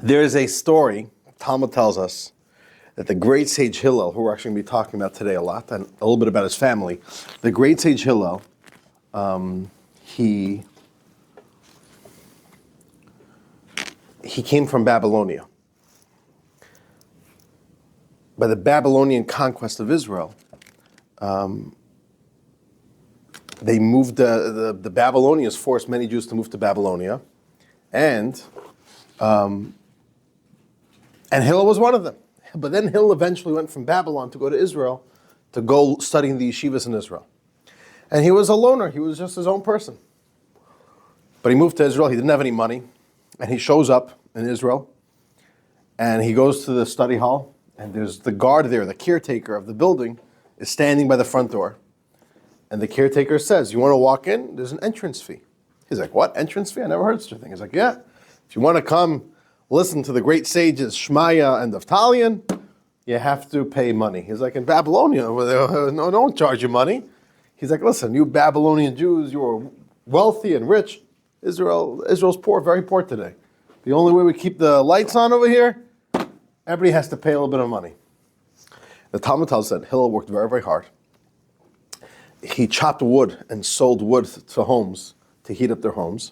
There's a story, Talmud tells us, that the great sage Hillel, who we're actually going to be talking about today a lot, and a little bit about his family, the great sage Hillel, he came from Babylonia. By the Babylonian conquest of Israel, they moved, the Babylonians forced many Jews to move to Babylonia, and Hillel was one of them. But then Hillel eventually went from Babylon to go to Israel, to go study in the yeshivas in Israel. And he was a loner, he was just his own person. But he moved to Israel, he didn't have any money, and he shows up in Israel, and he goes to the study hall, and there's the guard there, the caretaker of the building, is standing by the front door. And the caretaker says, "You want to walk in? There's an entrance fee." He's like, "What, entrance fee? I never heard such a thing." He's like, "Yeah, if you want to come listen to the great sages Shmaya and Naftalion, you have to pay money." He's like, "In Babylonia, no, don't charge you money." He's like, "Listen, you Babylonian Jews, you are wealthy and rich. Israel's poor, very poor today. The only way we keep the lights on over here, everybody has to pay a little bit of money." The Talmud tells us that Hillel worked very, very hard. He chopped wood and sold wood to homes to heat up their homes.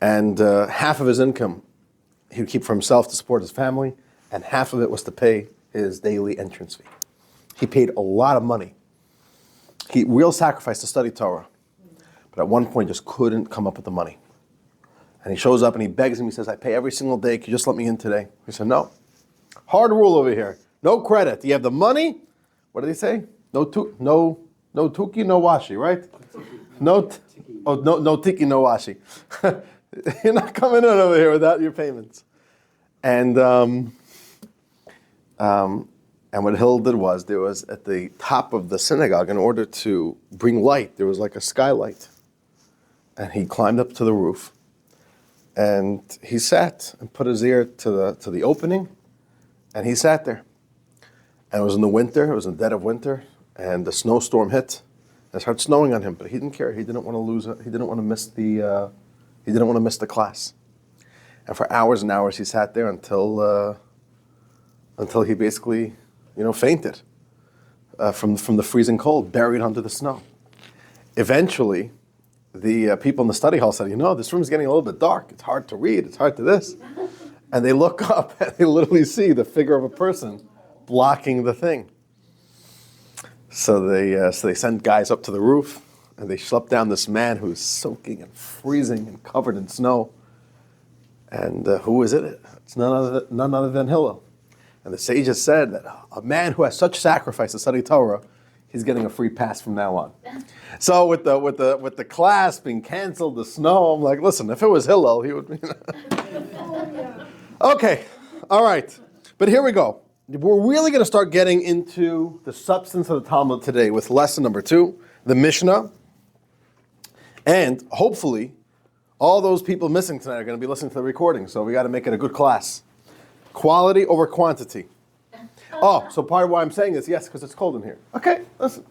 And half of his income he would keep for himself to support his family, and half of it was to pay his daily entrance fee. He paid a lot of money. He real sacrificed to study Torah, but at one point just couldn't come up with the money. And he shows up and he begs him, he says, "I pay every single day, can you just let me in today?" He said, "No. Hard rule over here. No credit. You have the money." What did he say? No tuki, no washi, right? No tiki, no washi. You're not coming in over here without your payments. And what Hillel did was, there was at the top of the synagogue, in order to bring light, there was like a skylight. And he climbed up to the roof, and he sat and put his ear to the opening, and he sat there. And it was in the winter, it was in the dead of winter, and the snowstorm hit, and it started snowing on him, but he didn't care. He didn't want to lose it. He didn't want to miss the class. And for hours and hours he sat there until he basically, fainted from the freezing cold, buried under the snow. Eventually, the people in the study hall said, "This room is getting a little bit dark. It's hard to read. It's hard to this." And they look up and they literally see the figure of a person blocking the thing. So they sent guys up to the roof, and they schlepped down this man who's soaking and freezing and covered in snow. And who is it? It's none other than Hillel. And the sages said that a man who has such sacrifice to study Torah, he's getting a free pass from now on. So with the class being canceled, the snow, I'm like, listen, if it was Hillel, he would be. Okay, all right. But here we go. We're really going to start getting into the substance of the Talmud today with lesson number 2, the Mishnah. And hopefully, all those people missing tonight are going to be listening to the recording, so we got to make it a good class. Quality over quantity. Oh, so part of why I'm saying this, yes, because it's cold in here. Okay, listen.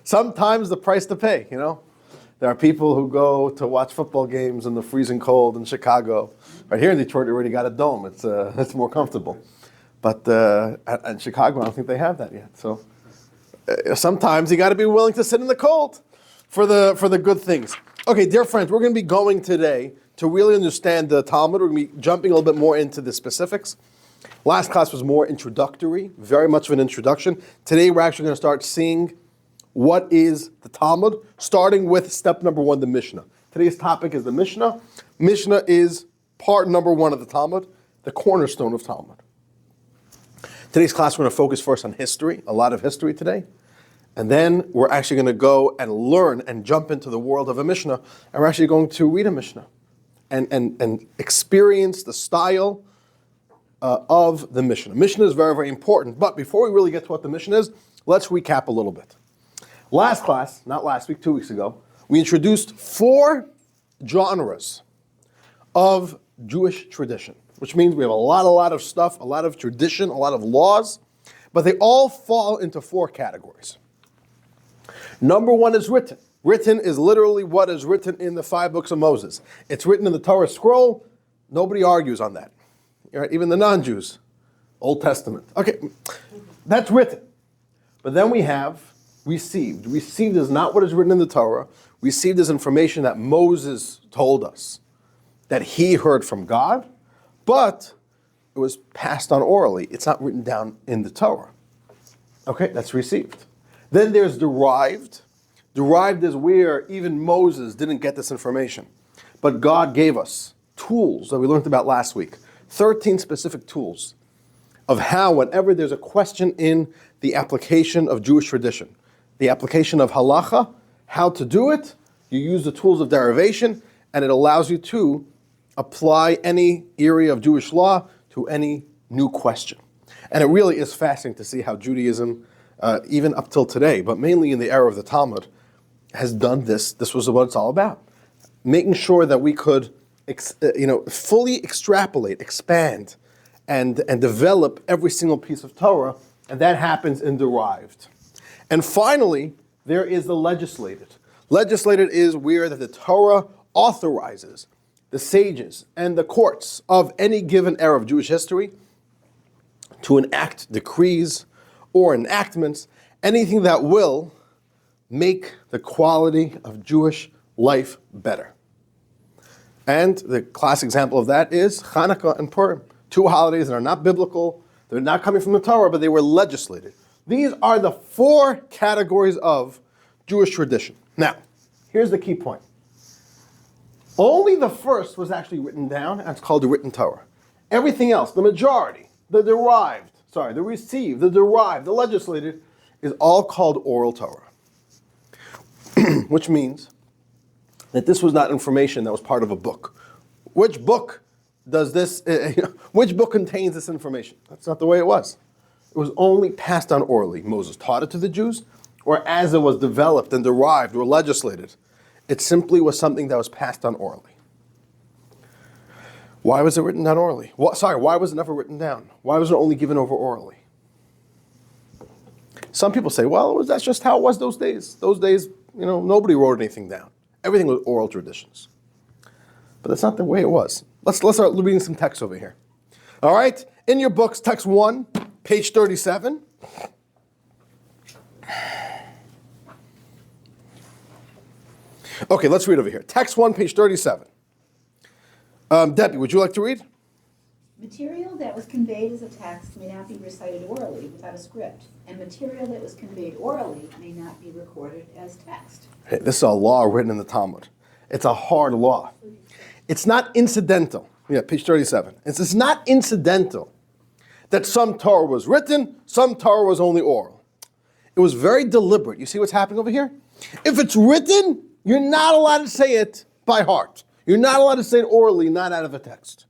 Sometimes the price to pay, There are people who go to watch football games in the freezing cold in Chicago. Right here in Detroit, we already got a dome. It's more comfortable. But in Chicago, I don't think they have that yet. So sometimes you got to be willing to sit in the cold for the good things. Okay, dear friends, we're going to be going today to really understand the Talmud. We're going to be jumping a little bit more into the specifics. Last class was more introductory, very much of an introduction. Today we're actually going to start seeing what is the Talmud, starting with step number 1, the Mishnah. Today's topic is the Mishnah. Mishnah is part number 1 of the Talmud, the cornerstone of Talmud. Today's class we're going to focus first on history, a lot of history today. And then we're actually going to go and learn and jump into the world of a Mishnah. And we're actually going to read a Mishnah and experience the style of the Mishnah. Mishnah is very, very important. But before we really get to what the Mishnah is, let's recap a little bit. Last class, not last week, 2 weeks ago, we introduced 4 genres of Jewish tradition, which means we have a lot of stuff, a lot of tradition, a lot of laws, but they all fall into 4 categories. Number 1 is written. Written is literally what is written in the 5 books of Moses. It's written in the Torah scroll. Nobody argues on that. right? Even the non-Jews, Old Testament. Okay, that's written. But then we have received. Received is not what is written in the Torah. Received is information that Moses told us, that he heard from God, but it was passed on orally. It's not written down in the Torah. Okay, that's received. Then there's derived. Derived is where even Moses didn't get this information. But God gave us tools that we learned about last week. 13 specific tools of how, whenever there's a question in the application of Jewish tradition, the application of halacha, how to do it, you use the tools of derivation, and it allows you to apply any area of Jewish law to any new question. And it really is fascinating to see how Judaism, even up till today, but mainly in the era of the Talmud, has done this. This was what it's all about. Making sure that we could fully extrapolate, expand, and develop every single piece of Torah, and that happens in derived. And finally, there is the legislated. Legislated is where the Torah authorizes the sages and the courts of any given era of Jewish history to enact decrees or enactments, anything that will make the quality of Jewish life better. And the classic example of that is Hanukkah and Purim, two holidays that are not biblical, they're not coming from the Torah, but they were legislated. These are the 4 categories of Jewish tradition. Now, here's the key point. Only the first was actually written down, and it's called the written Torah. Everything else, the majority, the received, the derived, the legislated, is all called oral Torah. Which means that this was not information that was part of a book. Which book does this, which book contains this information? That's not the way it was. It was only passed on orally. Moses taught it to the Jews, or as it was developed and derived or legislated. It simply was something that was passed on orally. Why was it written down orally? Why was it never written down? Why was it only given over orally? Some people say, well, that's just how it was those days. Those days, nobody wrote anything down. Everything was oral traditions. But that's not the way it was. Let's start reading some text over here. All right? In your books, text 1, page 37. Okay, let's read over here. Text 1, page 37. Debbie, would you like to read? Material that was conveyed as a text may not be recited orally without a script, and material that was conveyed orally may not be recorded as text. Hey, this is a law written in the Talmud. It's a hard law. It's not incidental. Yeah, page 37. It's not incidental that some Torah was written, some Torah was only oral. It was very deliberate. You see what's happening over here? If it's written, you're not allowed to say it by heart. You're not allowed to say it orally, not out of a text.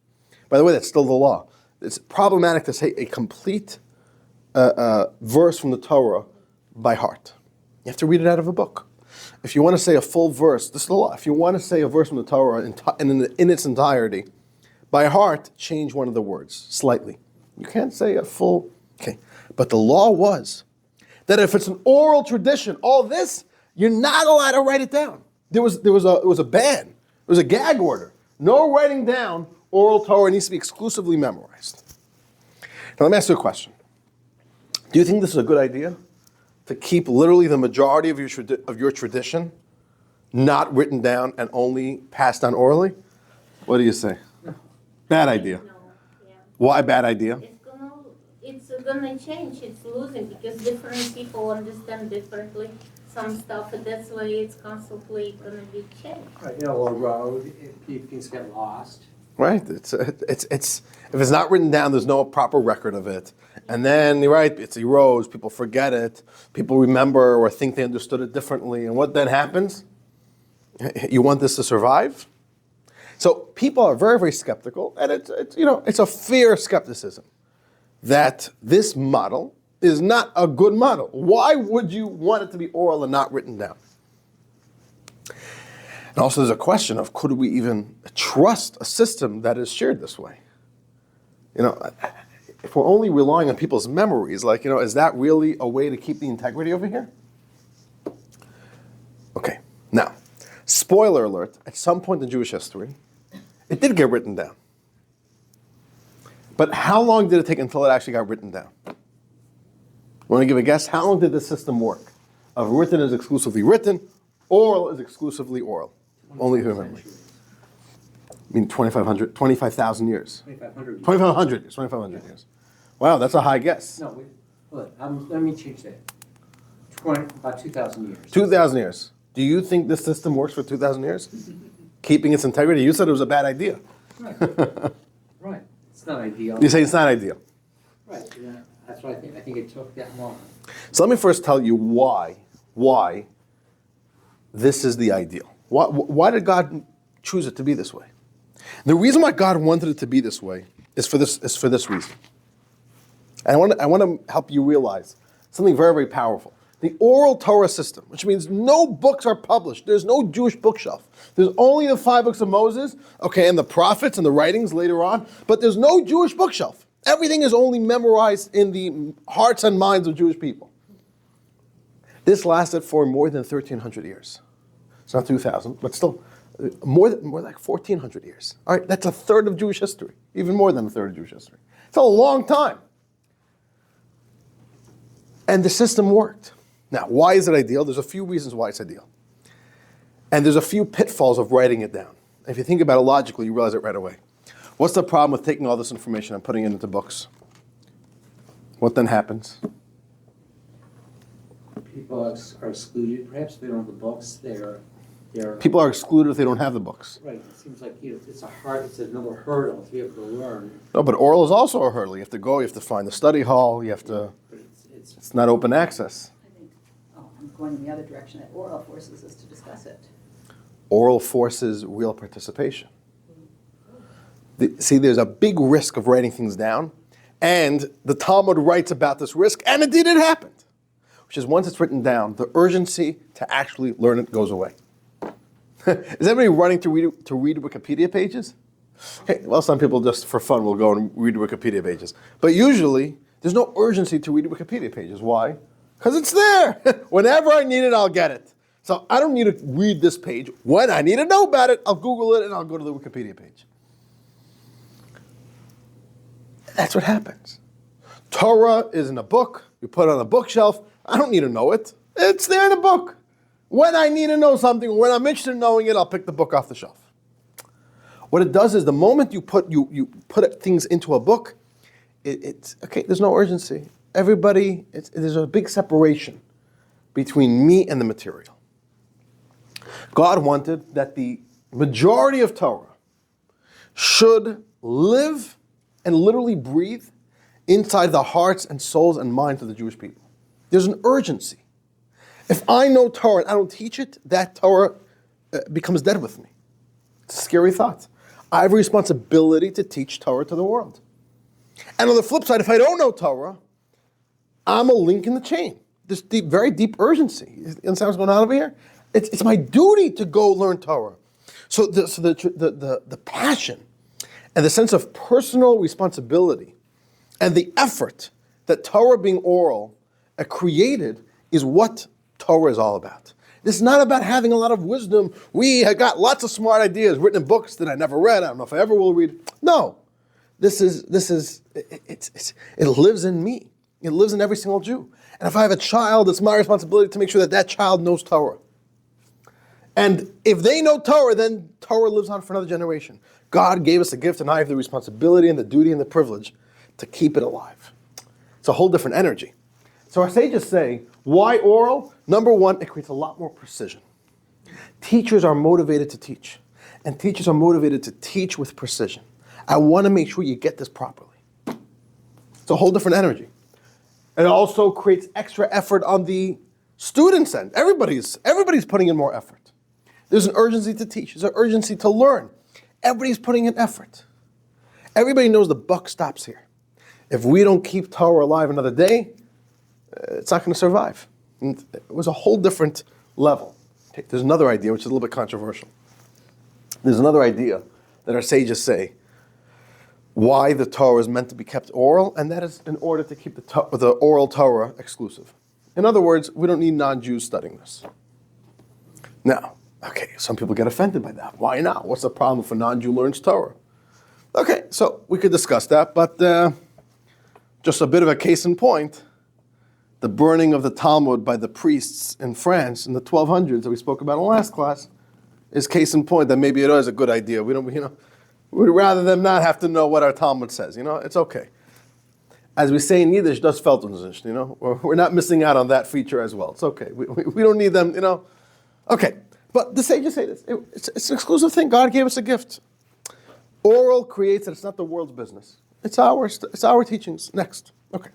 By the way, that's still the law. It's problematic to say a complete verse from the Torah by heart. You have to read it out of a book. If you want to say a full verse, this is the law. If you want to say a verse from the Torah in its entirety, by heart, change one of the words slightly. You can't say a full, okay. But the law was that if it's an oral tradition, all this, you're not allowed to write it down. It was a ban. It was a gag order. No writing down. Oral Torah needs to be exclusively memorized. Now let me ask you a question. Do you think this is a good idea? To keep literally the majority of your tradition not written down and only passed down orally? What do you say? No. Bad idea. No, yeah. Why bad idea? It's gonna change. It's losing because different people understand differently some stuff, and that's why it's constantly gonna be changed. Right, a road, things get lost. Right. It's if it's not written down, there's no proper record of it. And then you're right, it erodes, people forget it, people remember or think they understood it differently. And what then happens? You want this to survive? So people are very, very skeptical, and it's a fair skepticism that this model is not a good model. Why would you want it to be oral and not written down? And also there's a question of, could we even trust a system that is shared this way? If we're only relying on people's memories, is that really a way to keep the integrity over here? Okay, now, spoiler alert, at some point in Jewish history, it did get written down. But how long did it take until it actually got written down? Want to give a guess? How long did the system work? Of written is exclusively written, oral is exclusively oral. Only human memory. I mean 25,000 years. 2,500. 2,500 years. 2,500 years. Wow, that's a high guess. No, wait, look, let me change that. About 2,000 years. 2,000 years. Do you think this system works for 2,000 years? Keeping its integrity? You said it was a bad idea. Right. Right. It's not ideal. You say it's not ideal. Right. Yeah. That's what I think. I think it took that long. So let me first tell you why this is the ideal. Why did God choose it to be this way? The reason why God wanted it to be this way is for this reason. And I want to help you realize something very, very powerful. The oral Torah system, which means no books are published. There's no Jewish bookshelf. There's only the 5 books of Moses, okay, and the prophets and the writings later on, but there's no Jewish bookshelf. Everything is only memorized in the hearts and minds of Jewish people. This lasted for more than 1,300 years. It's not 2,000, but still more like 1,400 years. All right, that's a third of Jewish history, even more than a third of Jewish history. It's a long time. And the system worked. Now, why is it ideal? There's a few reasons why it's ideal. And there's a few pitfalls of writing it down. If you think about it logically, you realize it right away. What's the problem with taking all this information and putting it into books? What then happens? People are excluded. Perhaps they don't have the books. They're People are excluded if they don't have the books. right. It seems like it's another hurdle to be able to learn. No, but oral is also a hurdle. You have to go, you have to find the study hall, you have to, But it's not open access. I think, I'm going in the other direction, that oral forces us to discuss it. Oral forces real participation. See, there's a big risk of writing things down, and the Talmud writes about this risk, and indeed it happened. Which is once it's written down, the urgency to actually learn it goes away. Is everybody running to read Wikipedia pages? Okay, well, some people just for fun will go and read Wikipedia pages. But usually, there's no urgency to read Wikipedia pages. Why? Because it's there. Whenever I need it, I'll get it. So I don't need to read this page. When I need to know about it, I'll Google it and I'll go to the Wikipedia page. That's what happens. Torah is in a book. You put it on a bookshelf. I don't need to know it. It's there in a book. When I need to know something, when I'm interested in knowing it, I'll pick the book off the shelf. What it does is the moment you put things into a book, it's okay. There's no urgency. Everybody, there's a big separation between me and the material. God wanted that the majority of Torah should live and literally breathe inside the hearts and souls and minds of the Jewish people. There's an urgency. If I know Torah and I don't teach it, that Torah becomes dead with me. It's a scary thought. I have a responsibility to teach Torah to the world. And on the flip side, if I don't know Torah, I'm a link in the chain. This very deep urgency. You understand what's going on over here? It's my duty to go learn Torah. So the passion and the sense of personal responsibility and the effort that Torah being oral created is what Torah is all about. This is not about having a lot of wisdom. We have got lots of smart ideas written in books that I never read. I don't know if I ever will read. No, it lives in me. It lives in every single Jew. And if I have a child, it's my responsibility to make sure that that child knows Torah. And if they know Torah, then Torah lives on for another generation. God gave us a gift, and I have the responsibility and the duty and the privilege to keep it alive. It's a whole different energy. So our sages say, why oral? Number one, it creates a lot more precision. Teachers are motivated to teach, and teachers are motivated to teach with precision. I want to make sure you get this properly. It's a whole different energy. It also creates extra effort on the students' end. Everybody's putting in more effort. There's an urgency to teach. There's an urgency to learn. Everybody's putting in effort. Everybody knows the buck stops here. If we don't keep Torah alive another day, it's not going to survive. And it was a whole different level. Okay, there's another idea, which is a little bit controversial. There's another idea that our sages say why the Torah is meant to be kept oral, and that is in order to keep the oral Torah exclusive. In other words, we don't need non-Jews studying this. Now, okay, some people get offended by that. Why not? What's the problem if a non-Jew learns Torah? Okay, so we could discuss that, but just a bit of a case in point, the burning of the Talmud by the priests in France in the 1200s that we spoke about in the last class is case in point that maybe it is a good idea. We'd rather them not have to know what our Talmud says, it's okay. As we say in Yiddish, das fällt uns nicht, We're not missing out on that feature as well. It's okay. We don't need them, Okay, but the sages say this. It's an exclusive thing. God gave us a gift. Oral creates it. It's not the world's business. It's our teachings. Next. Okay.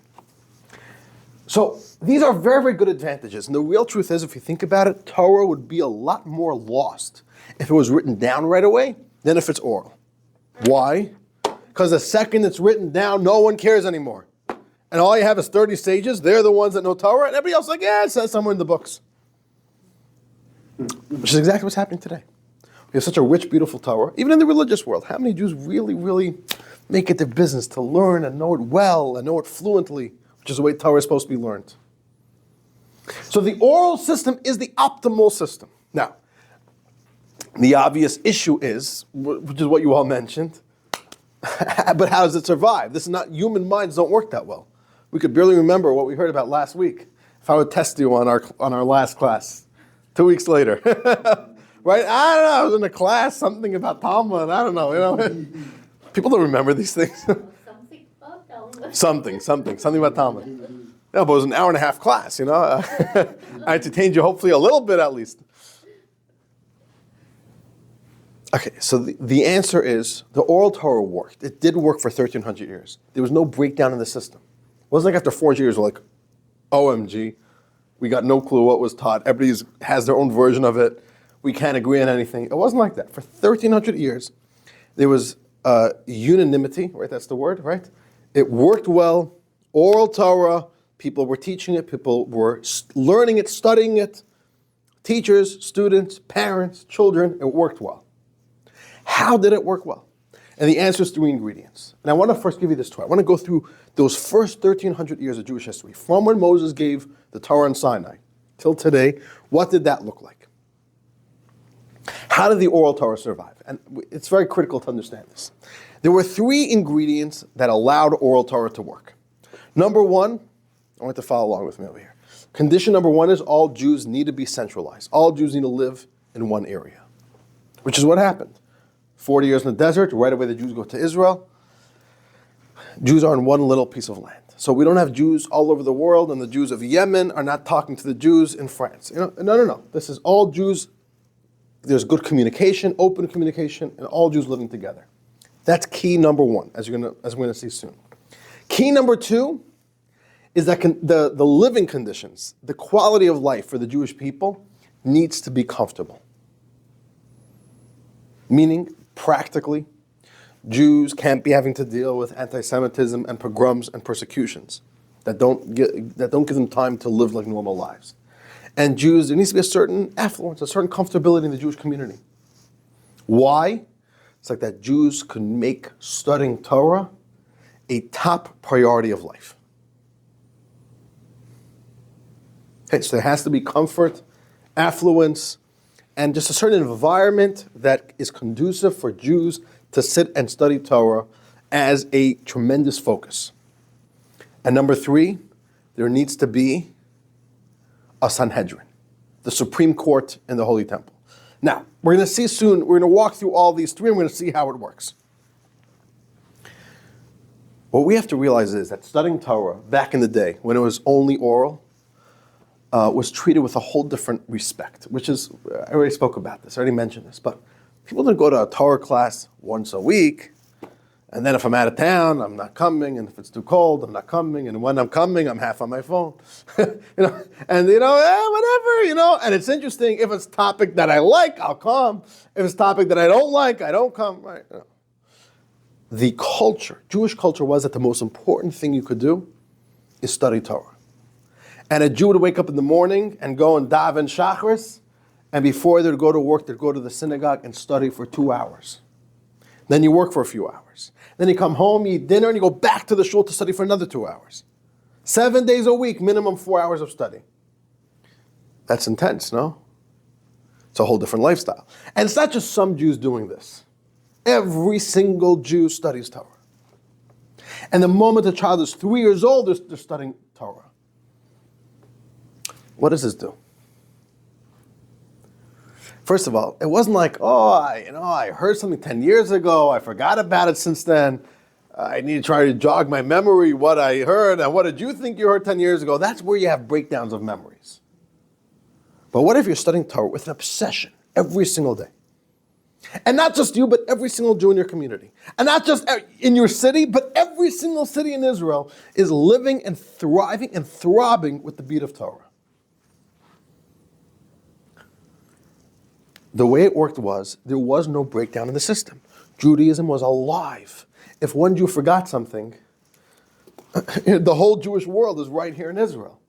So these are very, very good advantages. And the real truth is, if you think about it, Torah would be a lot more lost if it was written down right away than if it's oral. Why? Because the second it's written down, no one cares anymore. And all you have is 30 sages. They're the ones that know Torah. And everybody else is like, it says somewhere in the books. Which is exactly what's happening today. We have such a rich, beautiful Torah. Even in the religious world, how many Jews really, really make it their business to learn and know it well and know it fluently, which is the way Torah is supposed to be learned. So the oral system is the optimal system. Now, the obvious issue is, which is what you all mentioned, but how does it survive? This is not, human minds don't work that well. We could barely remember what we heard about last week. If I would test you on our last class, 2 weeks later. Right? I don't know, I was in a class, something about Talmud, I don't know, People don't remember these things. Something about Talmud. Something about Talmud. Yeah, but it was an hour and a half class, I entertained you hopefully a little bit at least. Okay, so the answer is the oral Torah worked. It did work for 1,300 years. There was no breakdown in the system. It wasn't like after 400 years, we're like, OMG, we got no clue what was taught. Everybody has their own version of it. We can't agree on anything. It wasn't like that. For 1,300 years, there was unanimity, right? That's the word, right? It worked well. Oral Torah, people were teaching it, people were learning it, studying it. Teachers, students, parents, children, it worked well. How did it work well? And the answer is 3 ingredients. And I want to first give you this Torah. I want to go through those first 1,300 years of Jewish history. From when Moses gave the Torah on Sinai till today, what did that look like? How did the oral Torah survive? And it's very critical to understand this. There were 3 ingredients that allowed oral Torah to work. Number 1, I want you to follow along with me over here. Condition number 1 is all Jews need to be centralized. All Jews need to live in one area, which is what happened. 40 years in the desert, right away the Jews go to Israel. Jews are in one little piece of land. So we don't have Jews all over the world, and the Jews of Yemen are not talking to the Jews in France. No. This is all Jews. There's good communication, open communication, and all Jews living together. That's key number 1, as we're going to see soon. Key number 2 is that the living conditions, the quality of life for the Jewish people needs to be comfortable. Meaning, practically, Jews can't be having to deal with anti-Semitism and pogroms and persecutions that don't give them time to live like normal lives. And Jews, there needs to be a certain affluence, a certain comfortability in the Jewish community. Why? It's like that Jews could make studying Torah a top priority of life. Okay, so there has to be comfort, affluence, and just a certain environment that is conducive for Jews to sit and study Torah as a tremendous focus. And number 3, there needs to be a Sanhedrin, the Supreme Court in the Holy Temple. Now, we're going to see soon, we're going to walk through all these 3 and we're going to see how it works. What we have to realize is that studying Torah back in the day, when it was only oral, was treated with a whole different respect, which is, I already spoke about this, I already mentioned this, but people don't go to a Torah class once a week, and then if I'm out of town, I'm not coming, and if it's too cold, I'm not coming, and when I'm coming, I'm half on my phone. Whatever, and it's interesting, if it's a topic that I like, I'll come. If it's a topic that I don't like, I don't come, right? The culture, Jewish culture, was that the most important thing you could do is study Torah. And a Jew would wake up in the morning and go and daven Shacharis, and before they'd go to work, they'd go to the synagogue and study for 2 hours. Then you work for a few hours. Then you come home, you eat dinner, and you go back to the shul to study for another 2 hours. 7 days a week, minimum 4 hours of study. That's intense, no? It's a whole different lifestyle. And it's not just some Jews doing this. Every single Jew studies Torah. And the moment a child is 3 years old, they're studying Torah. What does this do? First of all, it wasn't like, I heard something 10 years ago, I forgot about it since then. I need to try to jog my memory, what I heard, and what did you think you heard 10 years ago? That's where you have breakdowns of memories. But what if you're studying Torah with an obsession every single day? And not just you, but every single Jew in your community. And not just in your city, but every single city in Israel is living and thriving and throbbing with the beat of Torah. The way it worked was, there was no breakdown in the system. Judaism was alive. If one Jew forgot something, the whole Jewish world is right here in Israel.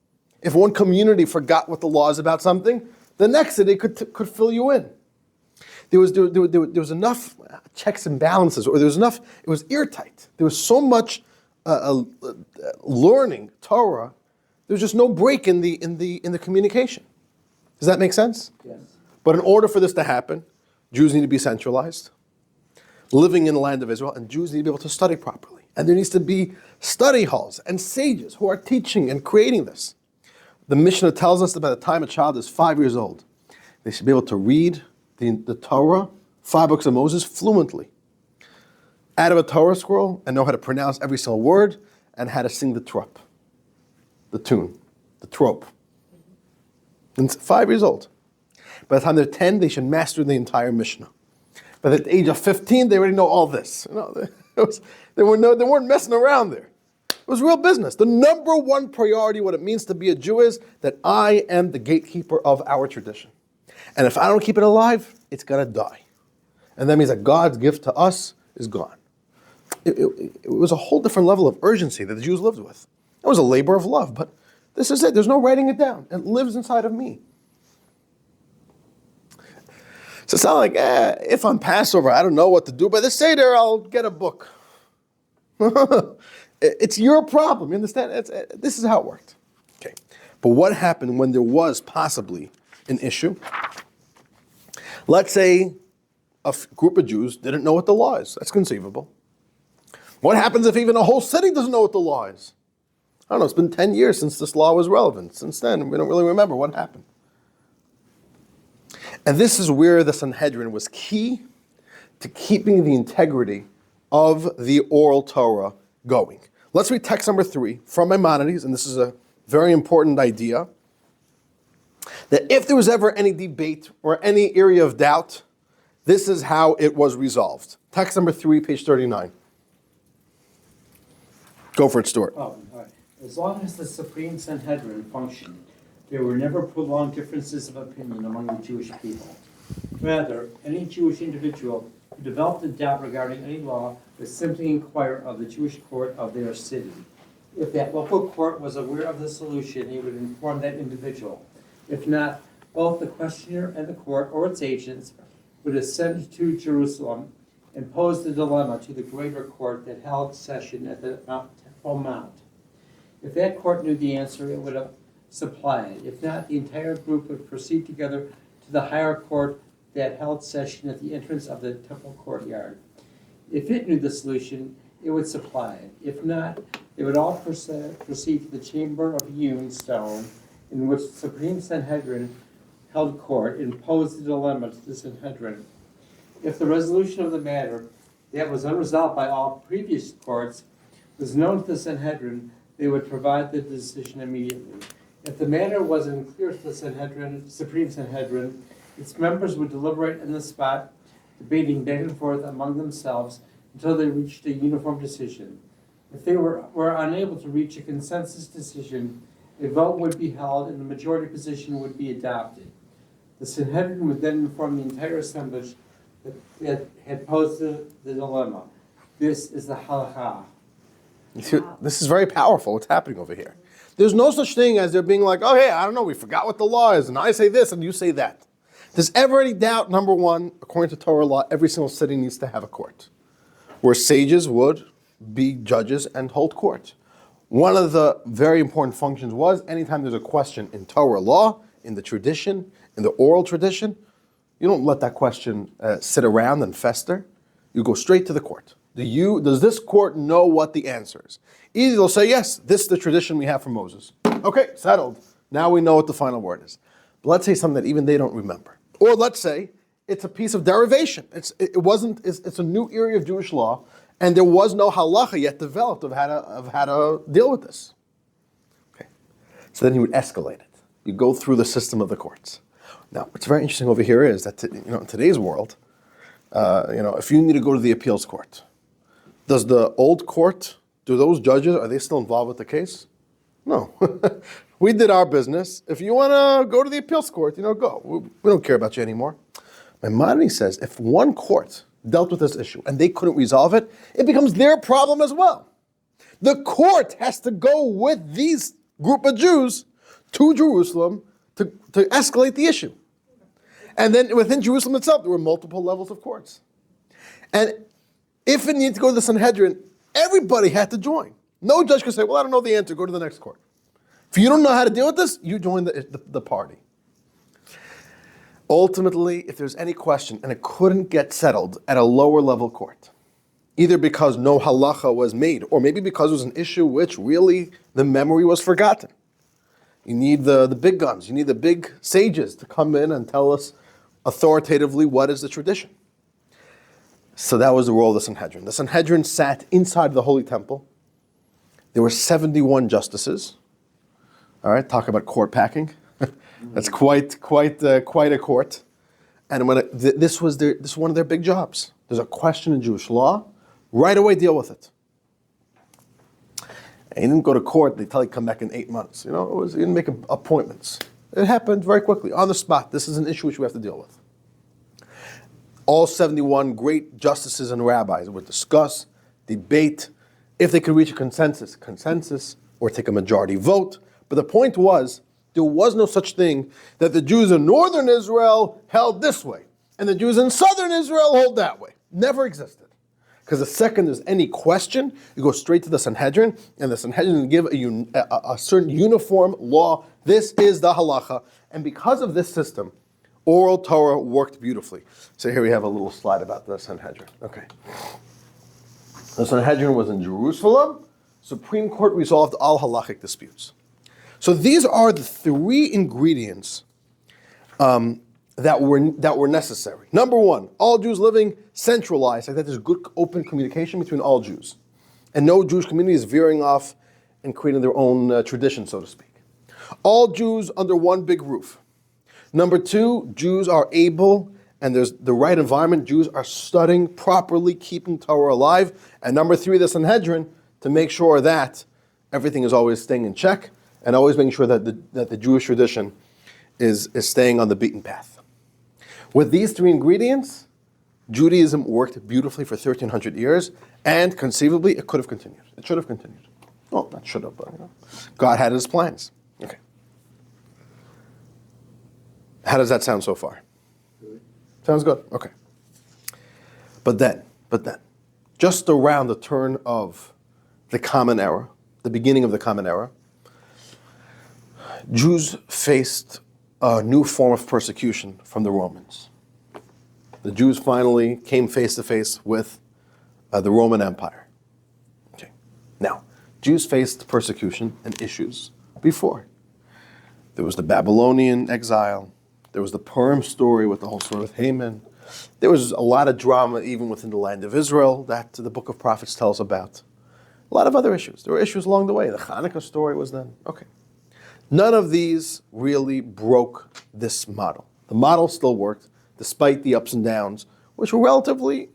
If one community forgot what the law is about something, the next city could fill you in. There was enough checks and balances, or there was enough, it was airtight. There was so much learning Torah, there was just no break in the communication. Does that make sense? Yes. But in order for this to happen, Jews need to be centralized, living in the land of Israel, and Jews need to be able to study properly. And there needs to be study halls and sages who are teaching and creating this. The Mishnah tells us that by the time a child is 5 years old, they should be able to read the Torah, 5 books of Moses, fluently, out of a Torah scroll, and know how to pronounce every single word, and how to sing the trop, the tune, the trope. And 5 years old. By the time they're 10, they should master the entire Mishnah. By the age of 15, they already know all this. They weren't messing around there. It was real business. The number one priority, what it means to be a Jew, is that I am the gatekeeper of our tradition. And if I don't keep it alive, it's going to die. And that means that God's gift to us is gone. It was a whole different level of urgency that the Jews lived with. It was a labor of love, but this is it. There's no writing it down. It lives inside of me. So it's not like, if on Passover, I don't know what to do by the Seder, I'll get a book. It's your problem, you understand? This is how it worked. Okay. But what happened when there was possibly an issue? Let's say a group of Jews didn't know what the law is. That's conceivable. What happens if even a whole city doesn't know what the law is? I don't know, it's been 10 years since this law was relevant. Since then, we don't really remember what happened. And this is where the Sanhedrin was key to keeping the integrity of the oral Torah going. Let's read text number 3 from Maimonides, and this is a very important idea, that if there was ever any debate or any area of doubt, this is how it was resolved. Text number 3, page 39. Go for it, Stuart. Oh, all right. As long as the Supreme Sanhedrin functioned, there were never prolonged differences of opinion among the Jewish people. Rather, any Jewish individual who developed a doubt regarding any law would simply inquire of the Jewish court of their city. If that local court was aware of the solution, he would inform that individual. If not, both the questioner and the court or its agents would ascend to Jerusalem and pose the dilemma to the greater court that held session at the Temple Mount. If that court knew the answer, it would supply it. If not, the entire group would proceed together to the higher court that held session at the entrance of the temple courtyard. If it knew the solution, it would supply it. If not, they would all proceed to the chamber of hewn stone in which the Supreme Sanhedrin held court and posed the dilemma to the Sanhedrin. If the resolution of the matter that was unresolved by all previous courts was known to the Sanhedrin, they would provide the decision immediately. If the matter was unclear to the Supreme Sanhedrin, its members would deliberate on the spot, debating back and forth among themselves until they reached a uniform decision. If they were unable to reach a consensus decision, a vote would be held and the majority position would be adopted. The Sanhedrin would then inform the entire assemblage that had posed the dilemma. This is the halakha. This is very powerful, what's happening over here. There's no such thing as there being like, oh, hey, I don't know, we forgot what the law is, and I say this, and you say that. If there's ever any doubt, number one, according to Torah law, every single city needs to have a court, where sages would be judges and hold court. One of the very important functions was, anytime there's a question in Torah law, in the tradition, in the oral tradition, you don't let that question sit around and fester. You go straight to the court. Does this court know what the answer is? Either they'll say, yes, this is the tradition we have from Moses. Okay, settled. Now we know what the final word is. But let's say something that even they don't remember. Or let's say it's a piece of derivation. It's a new area of Jewish law, and there was no halacha yet developed of how to deal with this. Okay, so then he would escalate it. You go through the system of the courts. Now, what's very interesting over here is that in today's world, if you need to go to the appeals court, does the old court, do those judges, are they still involved with the case? No. We did our business. If you want to go to the appeals court, go. We don't care about you anymore. Maimonides says if one court dealt with this issue and they couldn't resolve it, it becomes their problem as well. The court has to go with these group of Jews to Jerusalem to escalate the issue. And then within Jerusalem itself, there were multiple levels of courts. And if it needed to go to the Sanhedrin, everybody had to join. No judge could say, well, I don't know the answer, go to the next court. If you don't know how to deal with this, you join the party. Ultimately, if there's any question and it couldn't get settled at a lower level court, either because no halacha was made, or maybe because it was an issue which really the memory was forgotten. You need the big guns, you need the big sages to come in and tell us authoritatively what is the tradition. So that was the role of the Sanhedrin. The Sanhedrin sat inside the Holy Temple. There were 71 justices. All right, talk about court packing. That's quite a court. And this was one of their big jobs. There's a question in Jewish law, right away deal with it. And you didn't go to court, they tell you come back in 8 months. You didn't make appointments. It happened very quickly, on the spot. This is an issue which we have to deal with. All 71 great justices and rabbis would discuss, debate, if they could reach a consensus, or take a majority vote. But the point was, there was no such thing that the Jews in northern Israel held this way, and the Jews in southern Israel hold that way. Never existed. Because the second there's any question, you go straight to the Sanhedrin, and the Sanhedrin will give a certain uniform law. This is the halacha. And because of this system, oral Torah worked beautifully. So here we have a little slide about the Sanhedrin. Okay. The Sanhedrin was in Jerusalem. Supreme Court resolved all halachic disputes. So these are the three ingredients that were necessary. Number one, all Jews living centralized, like that there's good open communication between all Jews. And no Jewish community is veering off and creating their own tradition, so to speak. All Jews under one big roof. Number two, Jews are able, and there's the right environment, Jews are studying properly, keeping Torah alive. And number three, the Sanhedrin, to make sure that everything is always staying in check, and always making sure that the Jewish tradition is staying on the beaten path. With these three ingredients, Judaism worked beautifully for 1,300 years, and conceivably it could have continued. It should have continued. Well, not should have, but God had his plans. Okay. How does that sound so far? Good. Sounds good. Okay. But then, just around the turn of the Common Era, the beginning of the Common Era, Jews faced a new form of persecution from the Romans. The Jews finally came face to face with the Roman Empire. Okay. Now, Jews faced persecution and issues before. There was the Babylonian exile. There was the Purim story with the whole story with Haman. There was a lot of drama even within the land of Israel that the book of prophets tells about. A lot of other issues. There were issues along the way. The Hanukkah story was then. Okay. None of these really broke this model. The model still worked, despite the ups and downs, which were relatively,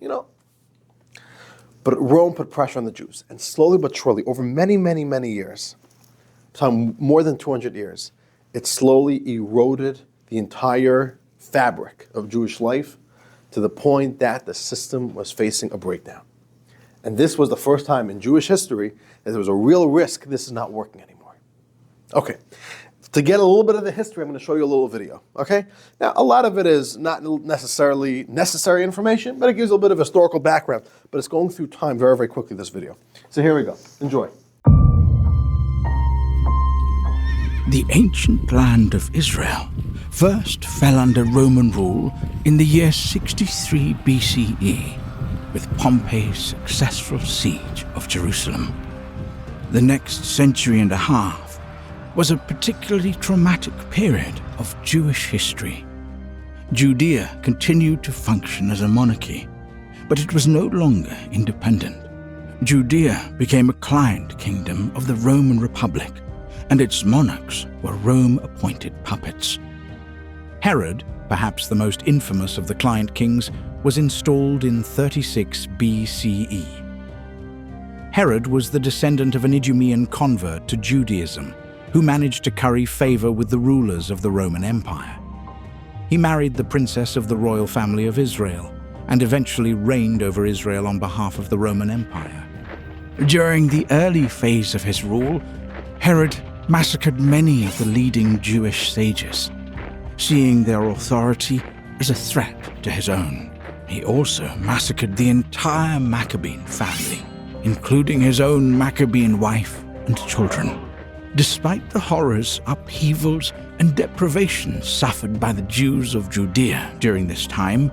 But Rome put pressure on the Jews. And slowly but surely, over many, many, many years, more than 200 years, it slowly eroded the entire fabric of Jewish life to the point that the system was facing a breakdown. And this was the first time in Jewish history that there was a real risk this is not working anymore. Okay, to get a little bit of the history, I'm going to show you a little video, okay? Now, a lot of it is not necessarily necessary information, but it gives a little bit of historical background. But it's going through time very, very quickly, this video. So here we go. Enjoy. The ancient land of Israel first fell under Roman rule in the year 63 BCE, with Pompey's successful siege of Jerusalem. The next century and a half was a particularly traumatic period of Jewish history. Judea continued to function as a monarchy, but it was no longer independent. Judea became a client kingdom of the Roman Republic, and its monarchs were Rome-appointed puppets. Herod, perhaps the most infamous of the client kings, was installed in 36 BCE. Herod was the descendant of an Idumean convert to Judaism who managed to curry favor with the rulers of the Roman Empire. He married the princess of the royal family of Israel and eventually reigned over Israel on behalf of the Roman Empire. During the early phase of his rule, Herod massacred many of the leading Jewish sages, seeing their authority as a threat to his own. He also massacred the entire Maccabean family, including his own Maccabean wife and children. Despite the horrors, upheavals, and deprivations suffered by the Jews of Judea during this time,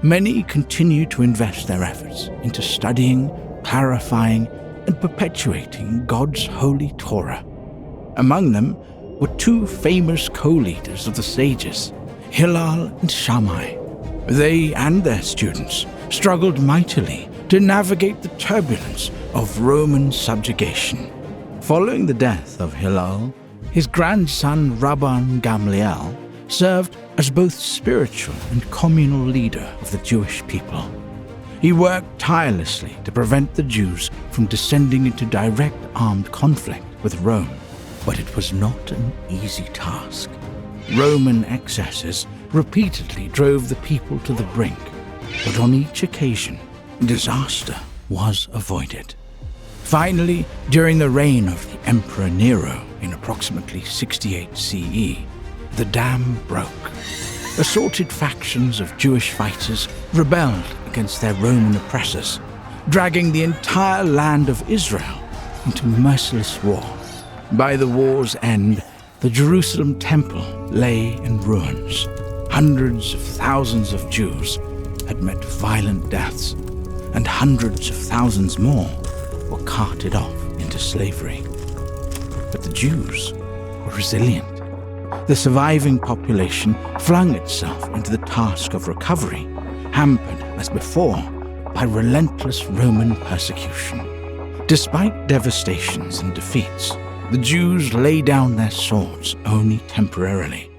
many continued to invest their efforts into studying, clarifying, and perpetuating God's holy Torah. Among them were two famous co-leaders of the sages, Hillel and Shammai. They and their students struggled mightily to navigate the turbulence of Roman subjugation. Following the death of Hillel, his grandson Rabban Gamliel served as both spiritual and communal leader of the Jewish people. He worked tirelessly to prevent the Jews from descending into direct armed conflict with Rome, but it was not an easy task. Roman excesses repeatedly drove the people to the brink, but on each occasion, disaster was avoided. Finally, during the reign of the Emperor Nero in approximately 68 CE, the dam broke. Assorted factions of Jewish fighters rebelled against their Roman oppressors, dragging the entire land of Israel into merciless war. By the war's end, the Jerusalem temple lay in ruins. Hundreds of thousands of Jews had met violent deaths, and hundreds of thousands more were carted off into slavery. But the Jews were resilient. The surviving population flung itself into the task of recovery, hampered, as before, by relentless Roman persecution. Despite devastations and defeats, the Jews lay down their swords only temporarily.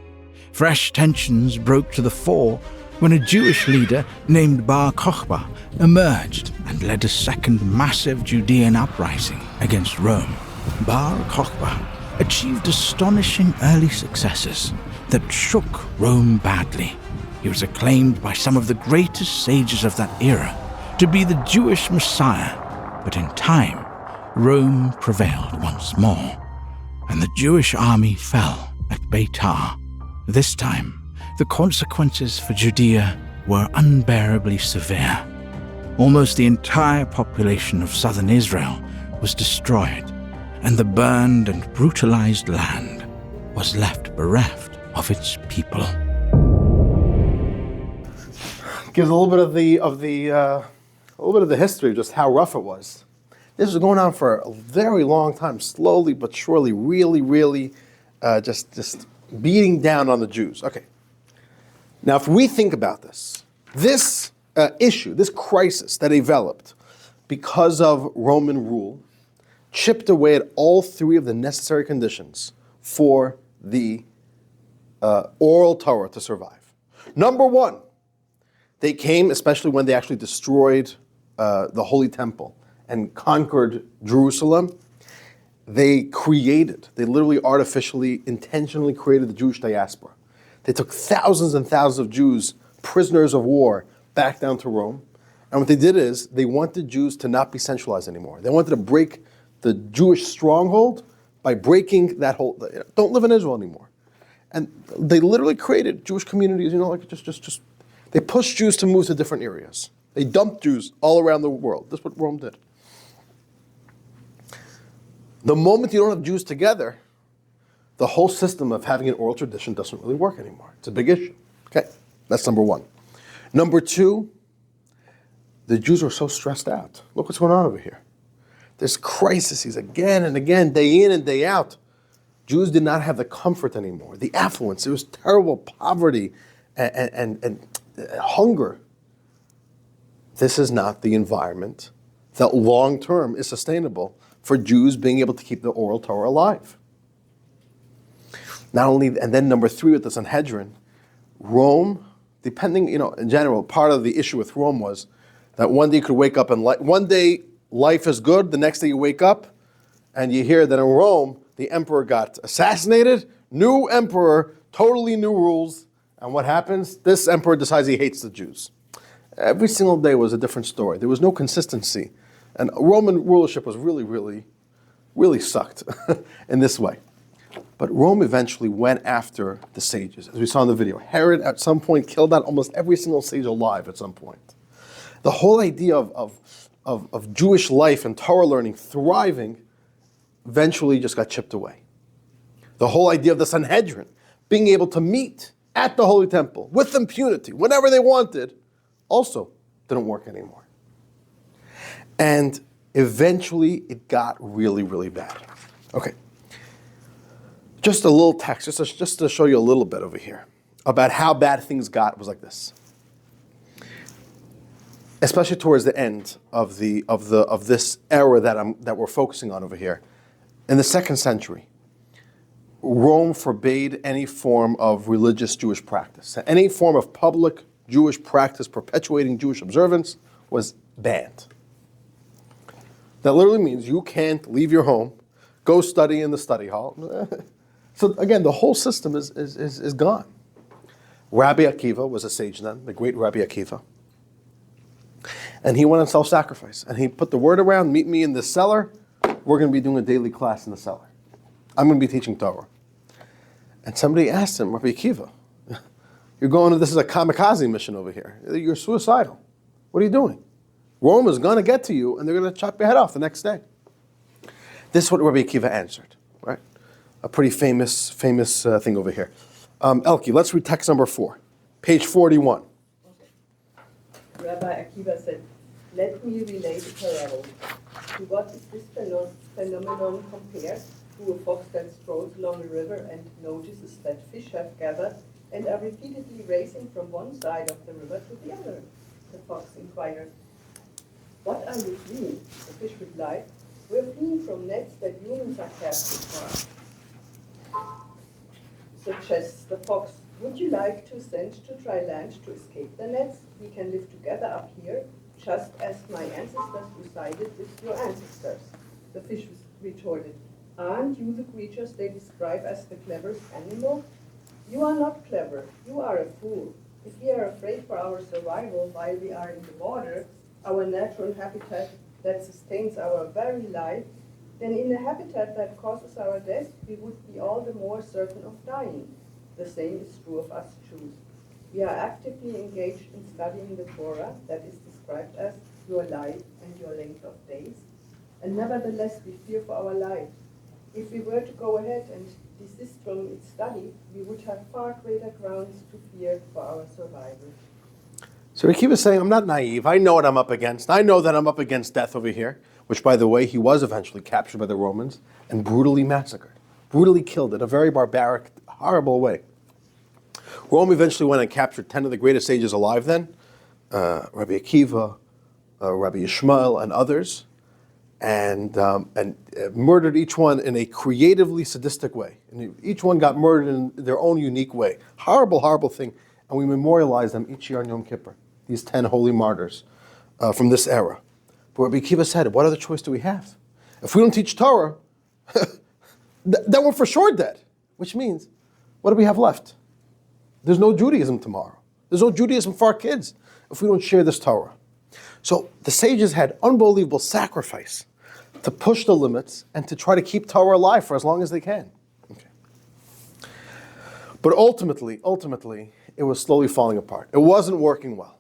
Fresh tensions broke to the fore when a Jewish leader named Bar Kokhba emerged and led a second massive Judean uprising against Rome. Bar Kokhba achieved astonishing early successes that shook Rome badly. He was acclaimed by some of the greatest sages of that era to be the Jewish Messiah, but in time, Rome prevailed once more, and the Jewish army fell at Beitar. This time, the consequences for Judea were unbearably severe. Almost the entire population of southern Israel was destroyed, and the burned and brutalized land was left bereft of its people. Gives a little bit of the history of just how rough it was. This was going on for a very long time, slowly but surely, really, just beating down on the Jews. Okay. Now, if we think about this issue, this crisis that developed because of Roman rule, chipped away at all three of the necessary conditions for the oral Torah to survive. Number one, they came, especially when they actually destroyed the Holy Temple and conquered Jerusalem. They literally artificially, intentionally created the Jewish diaspora. They took thousands and thousands of Jews, prisoners of war, back down to Rome. And what they did is they wanted Jews to not be centralized anymore. They wanted to break the Jewish stronghold by breaking that whole, don't live in Israel anymore. And they literally created Jewish communities, they pushed Jews to move to different areas. They dumped Jews all around the world. That's what Rome did. The moment you don't have Jews together, the whole system of having an oral tradition doesn't really work anymore. It's a big issue. Okay, that's number one. Number two, the Jews were so stressed out. Look what's going on over here. There's crises again and again, day in and day out. Jews did not have the comfort anymore, the affluence. It was terrible poverty and hunger. This is not the environment that long term is sustainable for Jews being able to keep the oral Torah alive. Not only, and then number 3 with the Sanhedrin, Rome, depending, in general, part of the issue with Rome was that one day you could wake up and one day life is good, the next day you wake up and you hear that in Rome, the emperor got assassinated, new emperor, totally new rules, and what happens? This emperor decides he hates the Jews. Every single day was a different story. There was no consistency. And Roman rulership was really, really, really sucked in this way. But Rome eventually went after the sages, as we saw in the video. Herod at some point killed out almost every single sage alive at some point. The whole idea of Jewish life and Torah learning thriving eventually just got chipped away. The whole idea of the Sanhedrin being able to meet at the Holy Temple with impunity, whenever they wanted, also didn't work anymore. And eventually it got really, really bad. Okay. Just a little text, just to show you a little bit over here about how bad things got. It was like this. Especially towards the end of this era that we're focusing on over here. In the 2nd century, Rome forbade any form of religious Jewish practice. Any form of public Jewish practice perpetuating Jewish observance was banned. That literally means you can't leave your home, go study in the study hall. So again, the whole system is gone. Rabbi Akiva was a sage then, the great Rabbi Akiva. And he went on self-sacrifice. And he put the word around, meet me in the cellar. We're going to be doing a daily class in the cellar. I'm going to be teaching Torah. And somebody asked him, Rabbi Akiva, this is a kamikaze mission over here. You're suicidal. What are you doing? Rome is going to get to you and they're going to chop your head off the next day. This is what Rabbi Akiva answered, right? A pretty famous thing over here. Elke, let's read text number 4, page 41. Okay. Rabbi Akiva said, "Let me relate a parable. To what is this phenomenon compared? To a fox that strolls along a river and notices that fish have gathered and are repeatedly racing from one side of the river to the other. The fox inquires, 'What are you fleeing?' The fish replied, 'We're fleeing from nets that humans are casting for us.' Suggests the fox, 'Would you like to send to dry land to escape the nets? We can live together up here, just as my ancestors resided with your ancestors.' The fish retorted, 'Aren't you the creatures they describe as the cleverest animal? You are not clever, you are a fool. If we are afraid for our survival while we are in the water, our natural habitat that sustains our very life, then in a habitat that causes our death, we would be all the more certain of dying. The same is true of us Jews. We are actively engaged in studying the Torah, that is described as your life and your length of days, and nevertheless we fear for our lives. If we were to go ahead and desist from its study, we would have far greater grounds to fear for our survival.'" So Akiva is saying, I'm not naive. I know what I'm up against. I know that I'm up against death over here, which, by the way, he was eventually captured by the Romans and brutally massacred, brutally killed in a very barbaric, horrible way. Rome eventually went and captured 10 of the greatest sages alive then, Rabbi Akiva, Rabbi Yishmael, and others, and murdered each one in a creatively sadistic way. And each one got murdered in their own unique way. Horrible, horrible thing. And we memorialize them each year on Yom Kippur, these 10 holy martyrs from this era. But Rabbi Akiva said, what other choice do we have? If we don't teach Torah, then we're for sure dead. Which means, what do we have left? There's no Judaism tomorrow. There's no Judaism for our kids if we don't share this Torah. So the sages had unbelievable sacrifice to push the limits and to try to keep Torah alive for as long as they can. Okay. But ultimately, it was slowly falling apart. It wasn't working well.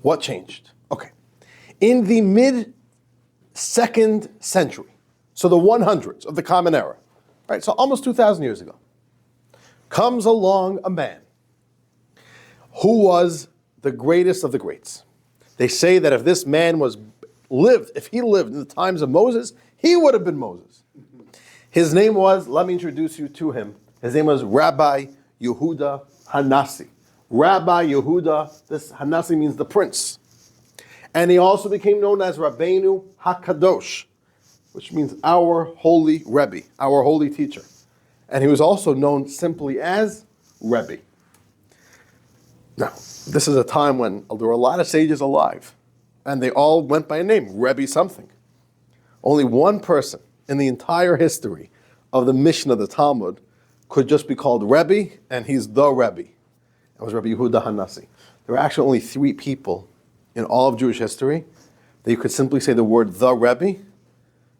What changed? Okay. In the mid-2nd century, so the 100s of the Common Era, right? So almost 2,000 years ago, comes along a man who was the greatest of the greats. They say that if this man if he lived in the times of Moses, he would have been Moses. His name was, let me introduce you to him. His name was Rabbi Yehuda Hanassi. Rabbi Yehuda, this Hanassi means the prince. And he also became known as Rabbeinu HaKadosh, which means our holy Rebbe, our holy teacher. And he was also known simply as Rebbe. Now, this is a time when there were a lot of sages alive, and they all went by a name, Rebbe something. Only one person in the entire history of the Mishnah, the Talmud, could just be called Rebbe, and he's the Rebbe. That was Rabbi Yehuda Hanassi. There were actually only 3 people in all of Jewish history that you could simply say the word the Rebbe,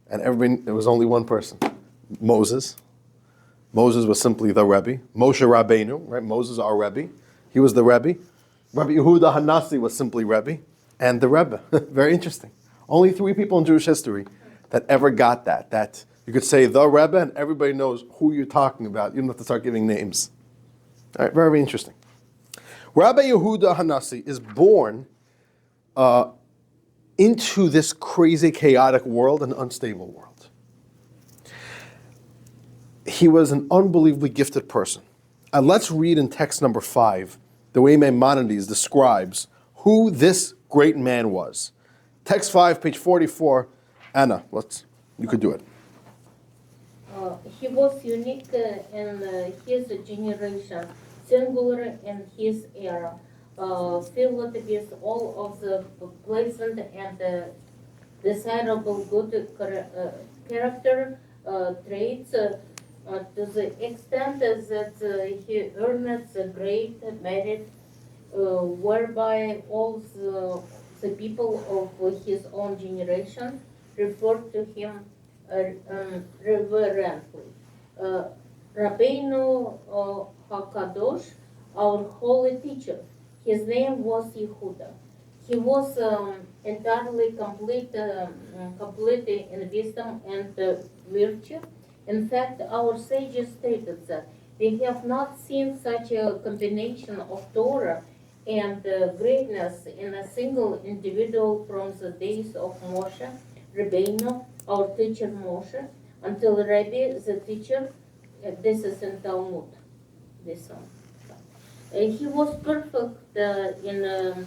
and there was only one person, Moses. Moses was simply the Rebbe. Moshe Rabbeinu, right? Moses, our Rebbe. He was the Rebbe. Rabbi Yehuda Hanassi was simply Rebbe. And the Rebbe. Very interesting. Only 3 people in Jewish history that ever got that you could say the Rebbe and everybody knows who you're talking about. You don't have to start giving names. All right, very, very interesting. Rabbi Yehuda Hanassi is born into this crazy, chaotic world, an unstable world. He was an unbelievably gifted person. And let's read in text number 5 the way Maimonides describes who this great man was. Text 5, page 44. Anna, you could do it. He was unique in his generation, singular in his era, filled with all of the pleasant and desirable good character traits, to the extent that he earned the great merit, whereby all the people of his own generation referred to him reverently. Rabbeinu HaKadosh, our holy teacher, his name was Yehuda. He was entirely complete in wisdom and virtue. In fact, our sages stated that they have not seen such a combination of Torah and greatness in a single individual from the days of Moshe, Rabbeinu, our teacher Moshe, until Rebbe, the teacher. This is in Talmud. This one. He was perfect in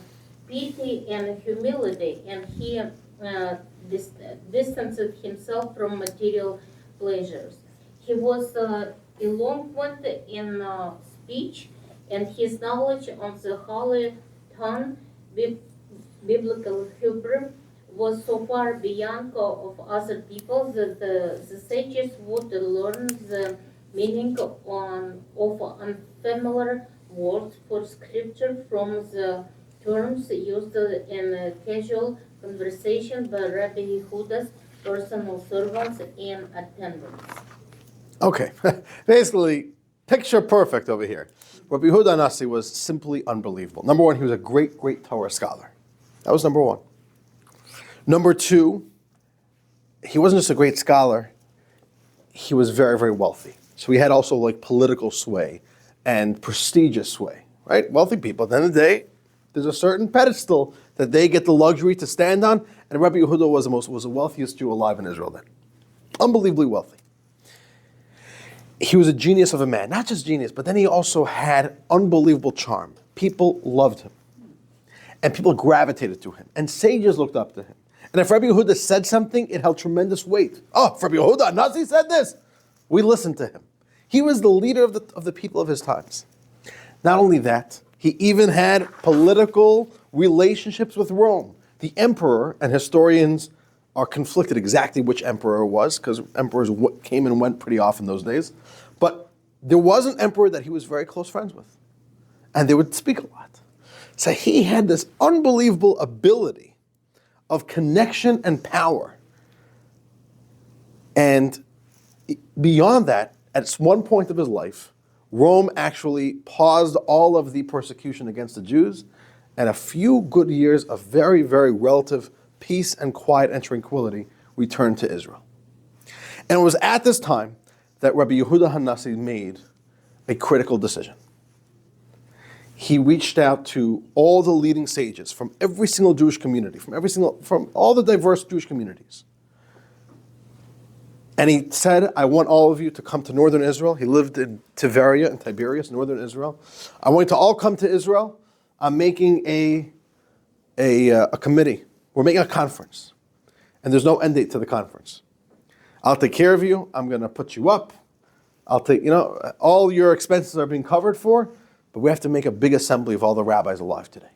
piety and humility, and he distanced himself from material pleasures. He was eloquent in speech, and his knowledge on the holy tongue, biblical Hebrew, was so far beyond of other people that the sages would learn the meaning of unfamiliar words for scripture from the terms used in casual conversation by Rabbi Yehuda's personal servants and attendants. Okay, basically, picture perfect over here. Rabbi Yehuda Hanassi was simply unbelievable. Number 1, he was a great, great Torah scholar. That was number 1. Number 2, he wasn't just a great scholar, he was very, very wealthy. So he had also like political sway and prestigious sway, right? Wealthy people, at the end of the day, there's a certain pedestal that they get the luxury to stand on, and Rabbi Yehuda was the wealthiest Jew alive in Israel then. Unbelievably wealthy. He was a genius of a man, not just genius, but then he also had unbelievable charm. People loved him, and people gravitated to him, and sages looked up to him. And if Rabbi Yehuda said something, it held tremendous weight. Oh, if Rabbi Yehuda Hanassi said this, we listened to him. He was the leader of the people of his times. Not only that, he even had political relationships with Rome. The emperor, and historians are conflicted exactly which emperor it was, because emperors came and went pretty often those days. But there was an emperor that he was very close friends with. And they would speak a lot. So he had this unbelievable ability of connection and power. And beyond that, at one point of his life, Rome actually paused all of the persecution against the Jews, and a few good years of very, very relative peace and quiet and tranquility returned to Israel. And it was at this time that Rabbi Yehuda Hanassi made a critical decision. he reached out to all the leading sages from every single Jewish community, from all the diverse Jewish communities. And he said, I want all of you to come to northern Israel. He lived in Tiberia and Tiberias, northern Israel. I want you to all come to Israel. I'm making a committee. We're making a conference. And there's no end date to the conference. I'll take care of you. I'm going to put you up. I'll take, all your expenses are being covered for, but we have to make a big assembly of all the rabbis alive today.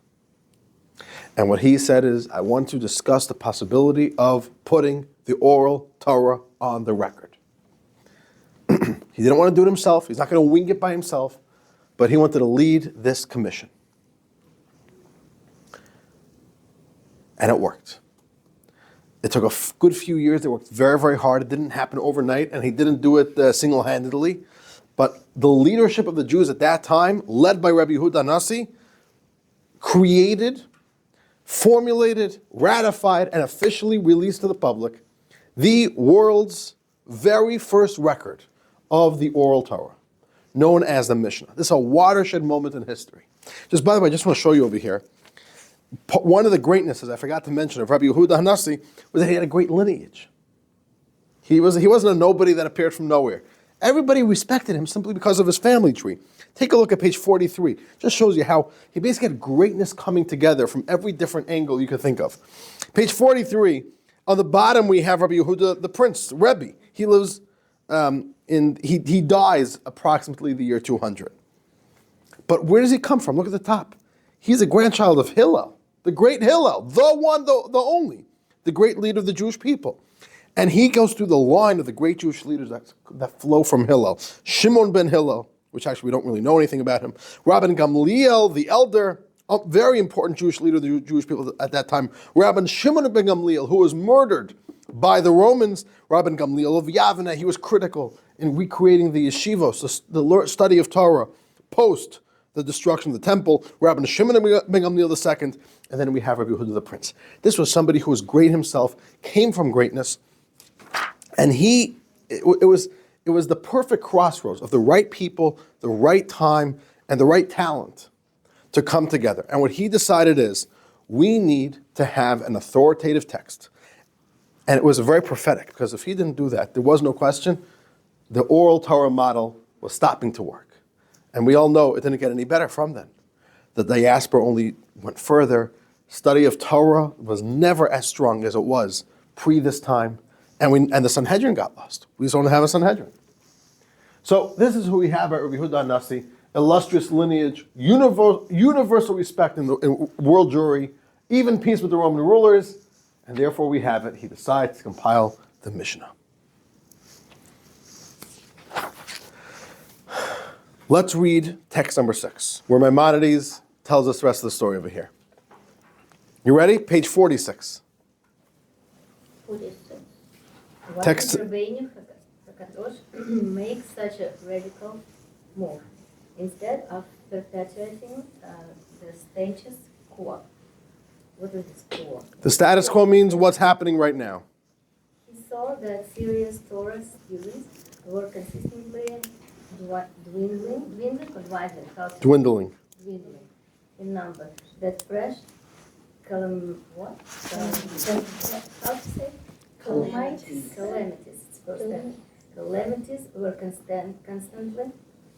And what he said is, I want to discuss the possibility of putting the oral Torah on the record. He didn't want to do it himself. He's not going to wing it by himself, but he wanted to lead this commission. And it worked. It took a good few years. They worked very, very hard. It didn't happen overnight, and he didn't do it single-handedly. But the leadership of the Jews at that time, led by Rabbi Yehuda Nasi, created, formulated, ratified, and officially released to the public the world's very first record of the oral Torah, known as the Mishnah. This is a watershed moment in history. Just by the way, I just want to show you over here. One of the greatnesses, I forgot to mention, of Rabbi Yehuda Hanassi was that he had a great lineage. He wasn't a nobody that appeared from nowhere. Everybody respected him simply because of his family tree. Take a look at page 43. Just shows you how he basically had greatness coming together from every different angle you could think of. Page 43, on the bottom we have Rabbi Yehuda the Prince, Rebbe. He lives, he dies approximately the year 200. But where does he come from? Look at the top. He's a grandchild of Hillel, the great Hillel, the one, the only, the great leader of the Jewish people. And he goes through the line of the great Jewish leaders that flow from Hillel. Shimon ben Hillel, which actually we don't really know anything about him. Rabban Gamliel, the elder, a very important Jewish leader of the Jewish people at that time. Rabban Shimon ben Gamliel, who was murdered by the Romans. Rabban Gamliel of Yavne, he was critical in recreating the yeshivos, the study of Torah, post the destruction of the temple. Rabban Shimon ben Gamliel II, and then we have Rabbi Yehuda the Prince. This was somebody who was great himself, came from greatness, and it was the perfect crossroads of the right people, the right time, and the right talent to come together. And what he decided is, we need to have an authoritative text. And it was very prophetic, because if he didn't do that, there was no question, the oral Torah model was stopping to work. And we all know it didn't get any better from then. The diaspora only went further. Study of Torah was never as strong as it was pre this time. And the Sanhedrin got lost. We just don't have a Sanhedrin. So this is who we have at Rabbi Yehuda Nasi, illustrious lineage, universal respect in world Jewry, even peace with the Roman rulers, and therefore we have it. He decides to compile the Mishnah. Let's read text number 6, where Maimonides tells us the rest of the story over here. You ready? Page 46. Text. Rabbeinu Hakadosh makes such a radical move instead of perpetuating the status quo. What is this quo? The status quo means what's happening right now. He saw that serious Torah students were consistently dwindling in number. That fresh calamities were constantly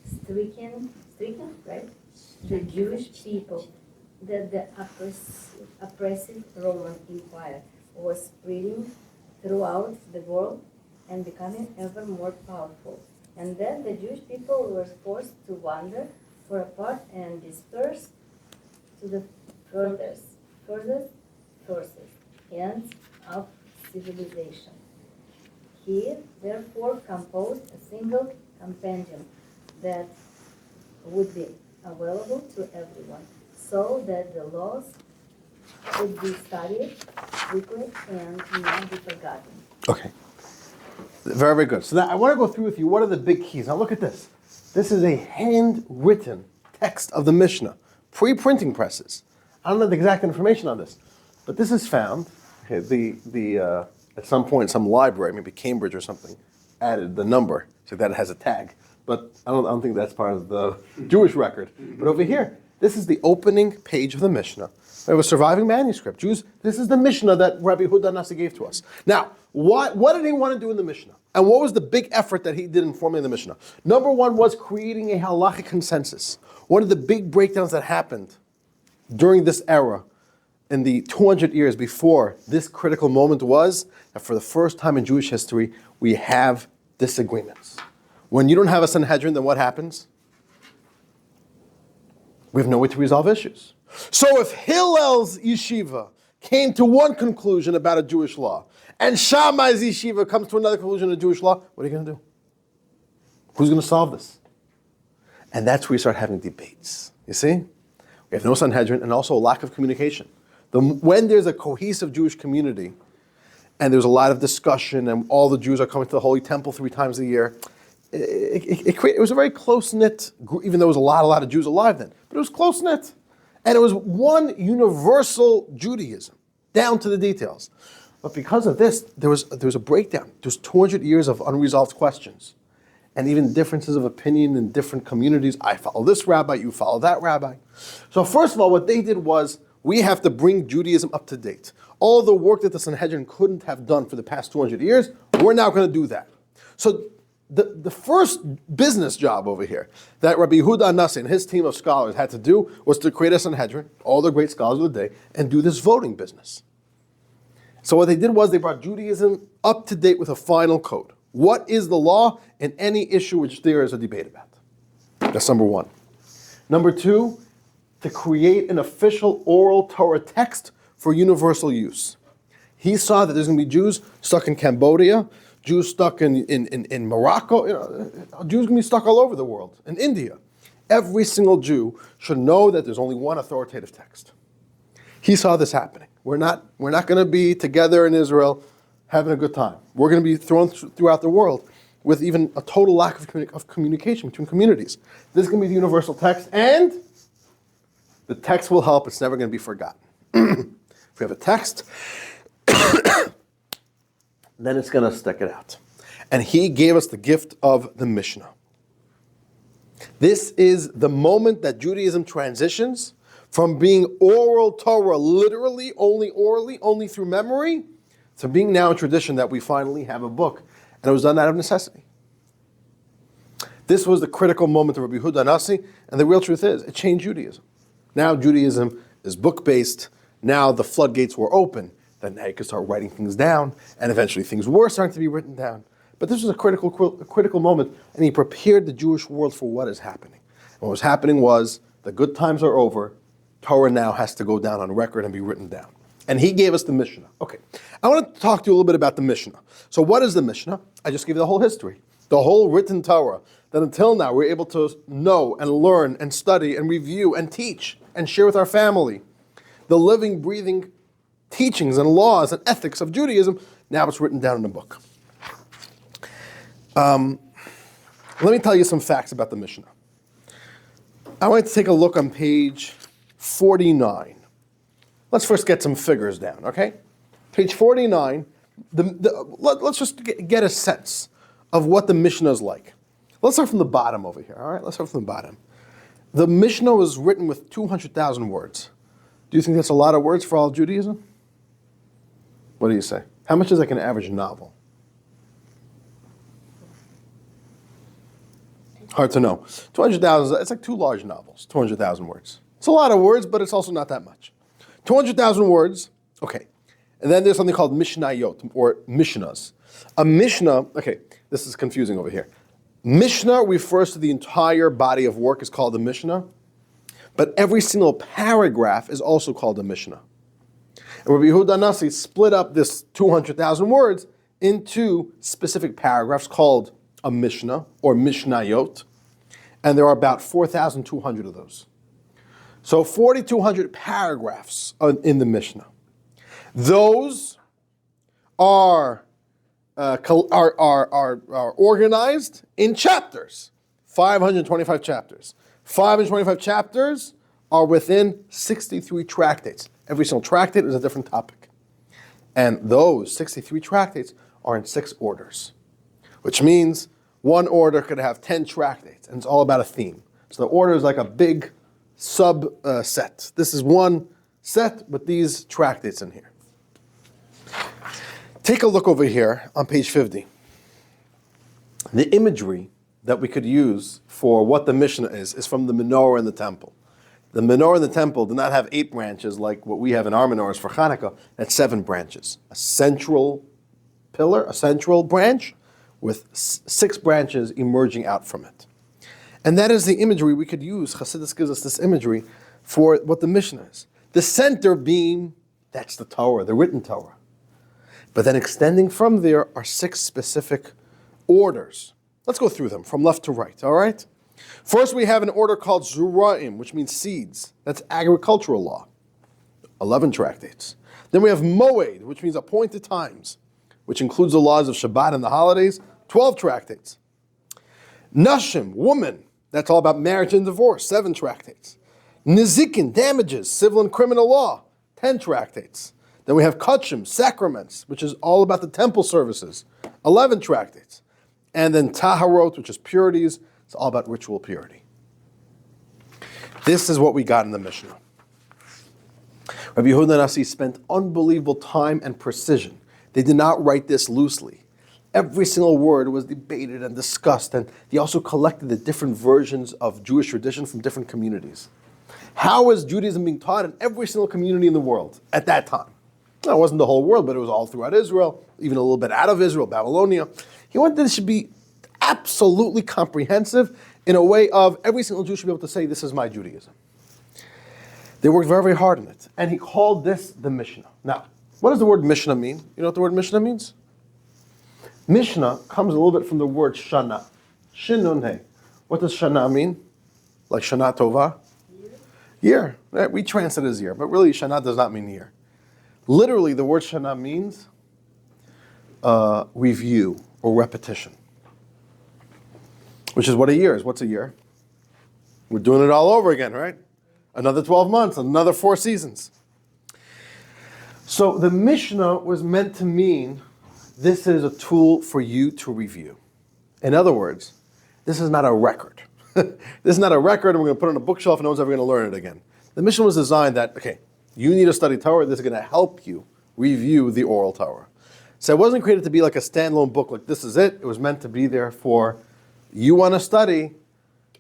striking, right? The Jewish people, that the oppressive Roman Empire was spreading throughout the world and becoming ever more powerful. And then the Jewish people were forced to wander for apart and disperse to the furthest ends of civilization. He therefore composed a single compendium that would be available to everyone, so that the laws could be studied quickly and not be forgotten. Okay. Very, very good. So now I want to go through with you what are the big keys. Now look at this. This is a handwritten text of the Mishnah, pre-printing presses. I don't know the exact information on this, but this is found. Okay, at some point, some library, maybe Cambridge or something, added the number so that it has a tag. But I don't think that's part of the Jewish record. But over here, This is the opening page of the Mishnah. We have a surviving manuscript. Jews, this is the Mishnah that Rabbi Huda Nasi gave to us. Now, what did he want to do in the Mishnah? And what was the big effort that he did in formulating the Mishnah? Number one was creating a halachic consensus. One of the big breakdowns that happened during this era, in the 200 years before this critical moment, was that for the first time in Jewish history, we have disagreements. When you don't have a Sanhedrin, then what happens? We have no way to resolve issues. So if Hillel's yeshiva came to one conclusion about a Jewish law, and Shammai's yeshiva comes to another conclusion of Jewish law, what are you going to do? Who's going to solve this? And that's where you start having debates. You see? We have no Sanhedrin and also a lack of communication. When there's a cohesive Jewish community, and there's a lot of discussion, and all the Jews are coming to the Holy Temple 3 times a year, it was a very close-knit group, even though there was a lot of Jews alive then. But it was close-knit. And it was one universal Judaism, down to the details. But because of this, there was a breakdown. There's 200 years of unresolved questions. And even differences of opinion in different communities. I follow this rabbi, you follow that rabbi. So first of all, what they did was, we have to bring Judaism up to date. All the work that the Sanhedrin couldn't have done for the past 200 years, we're now going to do that. So the first business job over here that Rabbi Yehuda Nasi and his team of scholars had to do was to create a Sanhedrin, all the great scholars of the day, and do this voting business. So what they did was they brought Judaism up to date with a final code. What is the law in any issue which there is a debate about? That's number one. Number two, to create an official oral Torah text for universal use. He saw that there's going to be Jews stuck in Cambodia, Jews stuck in Morocco, Jews going to be stuck all over the world, in India. Every single Jew should know that there's only one authoritative text. He saw this happening. We're not going to be together in Israel having a good time. We're going to be thrown throughout the world with even a total lack of communication between communities. This is going to be the universal text, and the text will help. It's never going to be forgotten. If we have a text, then it's going to stick it out. And he gave us the gift of the Mishnah. This is the moment that Judaism transitions from being oral Torah, literally, only through memory, to being now a tradition that we finally have a book. And it was done out of necessity. This was the critical moment of Rabbi Yehuda Nasi, and the real truth is, it changed Judaism. Now Judaism is book-based. Now the floodgates were open. Then now you could start writing things down, and eventually things were starting to be written down. But this was a critical moment, and he prepared the Jewish world for what is happening. And what was happening was, the good times are over. Torah now has to go down on record and be written down. And he gave us the Mishnah. Okay, I want to talk to you a little bit about the Mishnah. So what is the Mishnah? I just gave you the whole history, the whole written Torah, that until now we're able to know and learn and study and review and teach and share with our family the living, breathing teachings and laws and ethics of Judaism. Now it's written down in a book. Let me tell you some facts about the Mishnah. I want to take a look on page 49. Let's first get some figures down, okay? Page 49, let's just get a sense of what the Mishnah is like. Let's start from the bottom over here, all right? Let's start from the bottom. The Mishnah was written with 200,000 words. Do you think that's a lot of words for all of Judaism? What do you say? How much is like an average novel? Hard to know. 200,000, it's like 2 large novels, 200,000 words. It's a lot of words, but it's also not that much. 200,000 words, okay. And then there's something called Mishnayot, or Mishnahs. A Mishnah, okay, this is confusing over here. Mishnah refers to the entire body of work, is called a Mishnah, but every single paragraph is also called a Mishnah. And Rabbi Yehuda Nasi split up this 200,000 words into specific paragraphs called a Mishnah, or Mishnayot, and there are about 4,200 of those. So 4,200 paragraphs in the Mishnah. Those are organized in chapters, 525 chapters. 525 chapters are within 63 tractates. Every single tractate is a different topic. And those 63 tractates are in 6 orders, which means one order could have 10 tractates, and it's all about a theme. So the order is like a big set. This is one set with these tractates in here. Take a look over here on page 50. The imagery that we could use for what the Mishnah is from the menorah in the temple. The menorah in the temple did not have 8 branches like what we have in our menorahs for Hanukkah. That's 7 branches. A central pillar, a central branch, with 6 branches emerging out from it. And that is the imagery we could use. Chassidus gives us this imagery for what the Mishnah is. The center beam, that's the Torah, the written Torah. But then extending from there are 6 specific orders. Let's go through them from left to right, all right? First, we have an order called Zura'im, which means seeds. That's agricultural law. 11 tractates. Then we have Moed, which means appointed times, which includes the laws of Shabbat and the holidays. 12 tractates. Nashim, woman. That's all about marriage and divorce. 7 tractates. Nizikin, damages, civil and criminal law. 10 tractates. Then we have Kachim, sacraments, which is all about the temple services. 11 tractates. And then Taharot, which is purities. It's all about ritual purity. This is what we got in the Mishnah. Rabbi Yehuda Nasi spent unbelievable time and precision. They did not write this loosely. Every single word was debated and discussed, and they also collected the different versions of Jewish tradition from different communities. How was Judaism being taught in every single community in the world at that time? Now, it wasn't the whole world, but it was all throughout Israel, even a little bit out of Israel, Babylonia. He wanted this to be absolutely comprehensive in a way of every single Jew should be able to say, this is my Judaism. They worked very, very hard on it, and he called this the Mishnah. Now, what does the word Mishnah mean? You know what the word Mishnah means? Mishnah comes a little bit from the word Shana. Shinun He. What does Shana mean? Like Shana Tova? Year. Right? We translate it as year, but really Shana does not mean year. Literally, the word Shana means review or repetition. Which is what a year is. What's a year? We're doing it all over again, right? Another 12 months, another 4 seasons. So the Mishnah was meant to mean this is a tool for you to review. In other words, this is not a record. This is not a record and we're going to put it on a bookshelf and no one's ever going to learn it again. The Mishnah was designed that, okay, you need to study Torah, this is going to help you review the oral Torah. So it wasn't created to be like a standalone book, like this is it. It was meant to be there for, you want to study.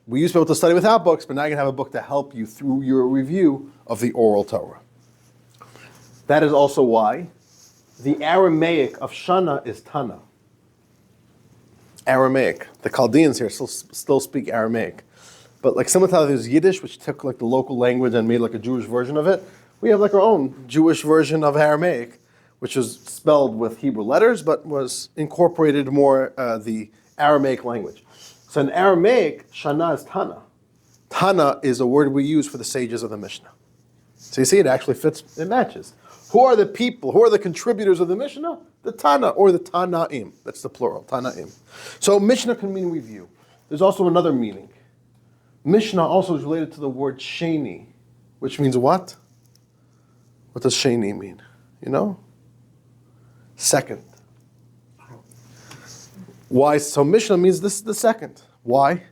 We used to be able to study without books, but now you can have a book to help you through your review of the oral Torah. That is also why the Aramaic of Shana is Tana. Aramaic. The Chaldeans here still speak Aramaic. But like similar to there's Yiddish, which took like the local language and made like a Jewish version of it, we have like our own Jewish version of Aramaic, which was spelled with Hebrew letters, but was incorporated more the Aramaic language. So in Aramaic, Shana is Tana. Tana is a word we use for the sages of the Mishnah. So you see, it actually fits, it matches. Who are the people, who are the contributors of the Mishnah? The Tana, or the Tanaim. That's the plural, Tanaim. So Mishnah can mean review. There's also another meaning. Mishnah also is related to the word Sheni, which means what? What does Sheni mean? You know? Second. Why? So Mishnah means this is the second. Why?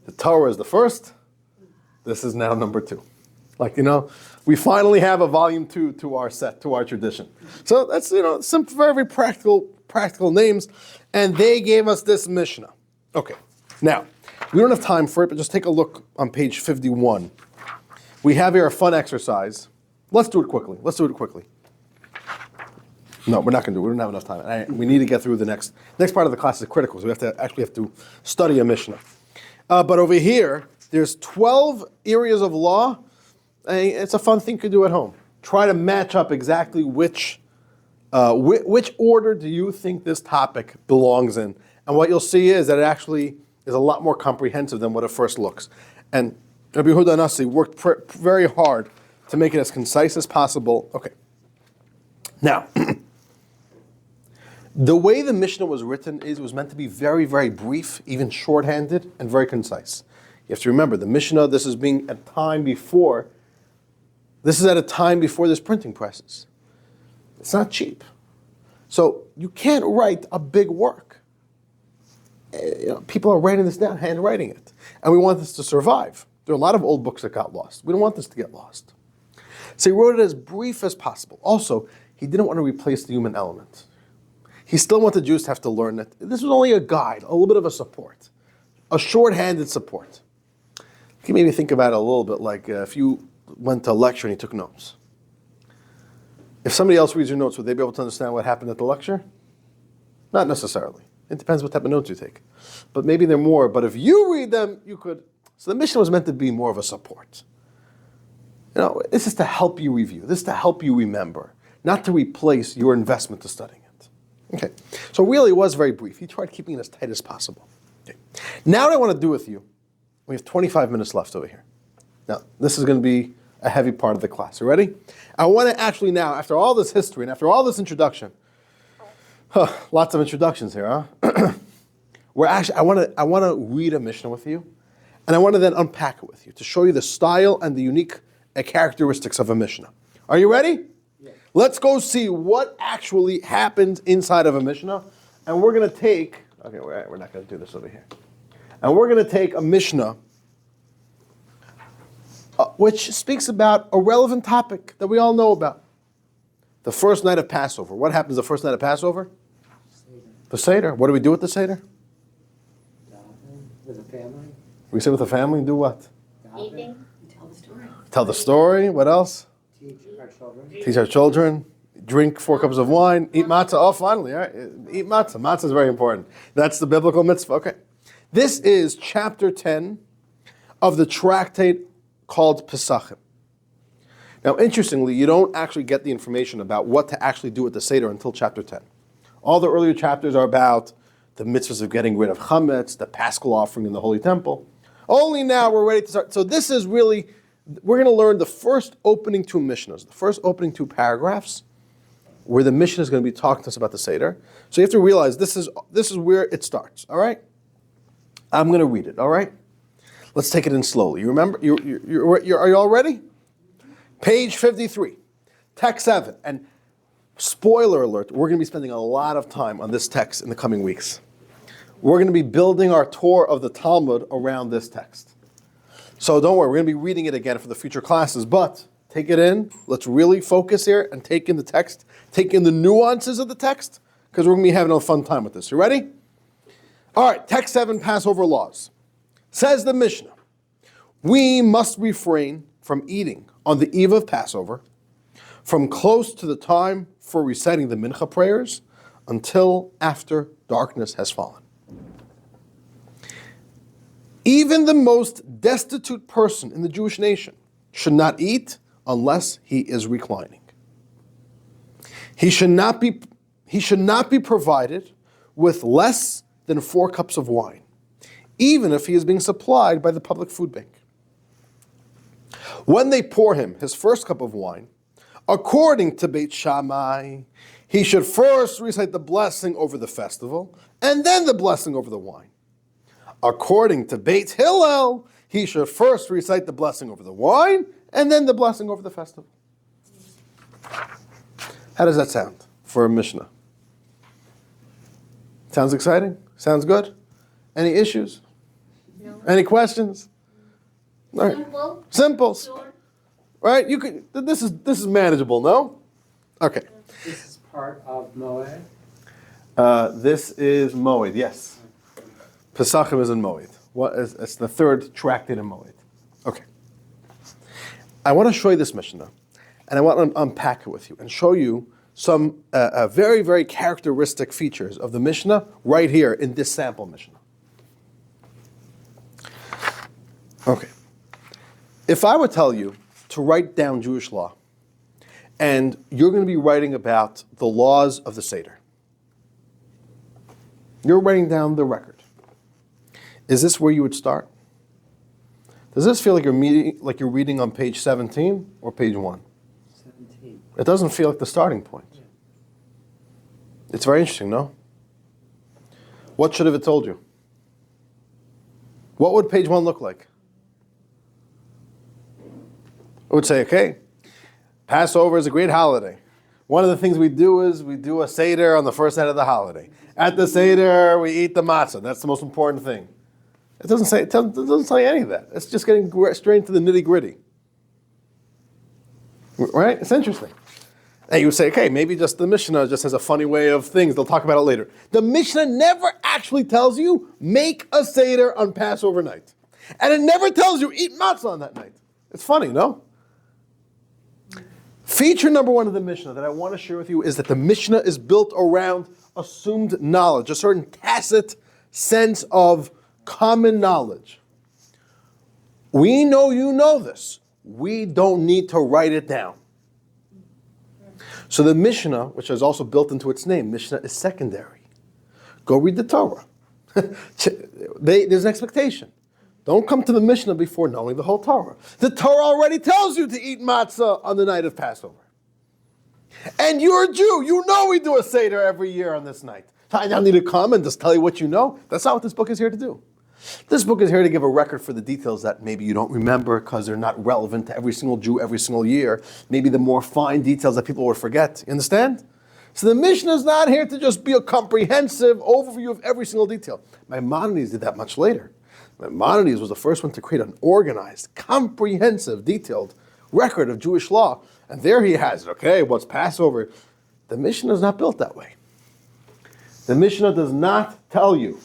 The Torah is the first. This is now number 2. Like, you know, we finally have a volume 2 to our set, to our tradition. So that's, you know, some very, very practical names. And they gave us this Mishnah. Okay. Now, we don't have time for it, but just take a look on page 51. We have here a fun exercise. Let's do it quickly. No, we're not going to do it. We don't have enough time. We need to get through the next part of the class is critical. So we have to study a Mishnah. But over here, there's 12 areas of law. It's a fun thing to do at home. Try to match up exactly which order do you think this topic belongs in. And what you'll see is that it actually is a lot more comprehensive than what it first looks. And Rabbi Yehuda Nasi worked very hard to make it as concise as possible. Okay. Now, the way the Mishnah was written it was meant to be very, very brief, even shorthanded, and very concise. You have to remember, the Mishnah, this is at a time before there's printing presses. It's not cheap. So you can't write a big work. People are writing this down, handwriting it. And we want this to survive. There are a lot of old books that got lost. We don't want this to get lost. So he wrote it as brief as possible. Also, he didn't want to replace the human element. He still wanted Jews to have to learn that this was only a guide, a little bit of a support, a short-handed support. You can maybe think about it a little bit like if you went to a lecture and you took notes. If somebody else reads your notes, would they be able to understand what happened at the lecture? Not necessarily. It depends what type of notes you take. But maybe they're more. But if you read them, you could. So the Mishnah was meant to be more of a support. This is to help you review. This is to help you remember, not to replace your investment to studying it. Okay. So really it was very brief. He tried keeping it as tight as possible. Okay. Now what I want to do with you, we have 25 minutes left over here. Now, this is going to be a heavy part of the class. You ready? I want to actually now, after all this history and after all this introduction, lots of introductions here, huh? I want to read a Mishnah with you, and I want to then unpack it with you to show you the style and the unique characteristics of a Mishnah. Are you ready? Yes. Let's go see what actually happened inside of a Mishnah, and we're going to take. Okay, we're not going to do this over here, and we're going to take a Mishnah which speaks about a relevant topic that we all know about. The first night of Passover. What happens the first night of Passover? Seder. The Seder. What do we do with the Seder? With the family. We sit with the family and do what? Eating. Tell the story. Tell the story. What else? Teach our children. Teach our children. Drink 4 cups of wine. Eat matzah. Oh, finally. All right. Eat matzah. Matzah is very important. That's the biblical mitzvah. Okay. This is chapter 10 of the tractate called Pesachim. Now, interestingly, you don't actually get the information about what to actually do with the Seder until chapter 10. All the earlier chapters are about the mitzvahs of getting rid of chametz, the Paschal offering in the Holy Temple. Only now we're ready to start. So this is really, we're going to learn the first opening 2 Mishnahs, the first opening 2 paragraphs, where the Mishnah is going to be talking to us about the Seder. So you have to realize this is where it starts, all right? I'm going to read it, all right? Let's take it in slowly. You remember? Are you all ready? Page 53, text 7. And spoiler alert, we're going to be spending a lot of time on this text in the coming weeks. We're going to be building our tour of the Talmud around this text. So don't worry, we're going to be reading it again for the future classes, but take it in. Let's really focus here and take in the text, take in the nuances of the text, because we're going to be having a fun time with this. You ready? All right, text 7, Passover laws. Says the Mishnah, we must refrain from eating on the eve of Passover, from close to the time for reciting the mincha prayers until after darkness has fallen. Even the most destitute person in the Jewish nation should not eat unless he is reclining. He should not be provided with less than 4 cups of wine, even if he is being supplied by the public food bank. When they pour him his first cup of wine, according to Beit Shammai, he should first recite the blessing over the festival, and then the blessing over the wine. According to Beit Hillel, he should first recite the blessing over the wine, and then the blessing over the festival. How does that sound for a Mishnah? Sounds exciting? Sounds good? Any issues? No. Any questions? All right. Simple. Simples. Sure. Right? You could. This is manageable, no? Okay. This is part of Moed. This is Moed, yes. Pesachim is in Moed. It's the 3rd tractate in Moed. Okay. I want to show you this Mishnah, and I want to unpack it with you and show you some very, very characteristic features of the Mishnah right here in this sample Mishnah. Okay. If I would tell you to write down Jewish law, and you're going to be writing about the laws of the Seder, you're writing down the record. Is this where you would start? Does this feel like you're reading on page 17 or page 1? 17. It doesn't feel like the starting point. It's very interesting, no? What should have it told you? What would page 1 look like? It would say, okay, Passover is a great holiday. One of the things we do is we do a Seder on the first night of the holiday. At the Seder, we eat the matzah. That's the most important thing. It doesn't say any of that. It's just getting straight into the nitty gritty. Right? It's interesting. And you would say, okay, maybe just the Mishnah just has a funny way of things. They'll talk about it later. The Mishnah never actually tells you, make a Seder on Passover night. And it never tells you, eat matzah on that night. It's funny, no? Feature number one of the Mishnah that I want to share with you is that the Mishnah is built around assumed knowledge, a certain tacit sense of common knowledge. We know you know this. We don't need to write it down. So the Mishnah, which is also built into its name, Mishnah is secondary. Go read the Torah. There's an expectation. Don't come to the Mishnah before knowing the whole Torah. The Torah already tells you to eat matzah on the night of Passover. And you're a Jew. You know we do a Seder every year on this night. I now need to come and just tell you what you know. That's not what this book is here to do. This book is here to give a record for the details that maybe you don't remember because they're not relevant to every single Jew every single year. Maybe the more fine details that people will forget. You understand? So the Mishnah is not here to just be a comprehensive overview of every single detail. Maimonides did that much later. Maimonides was the first one to create an organized, comprehensive, detailed record of Jewish law. And there he has it. Okay, what's Passover? The Mishnah is not built that way. The Mishnah does not tell you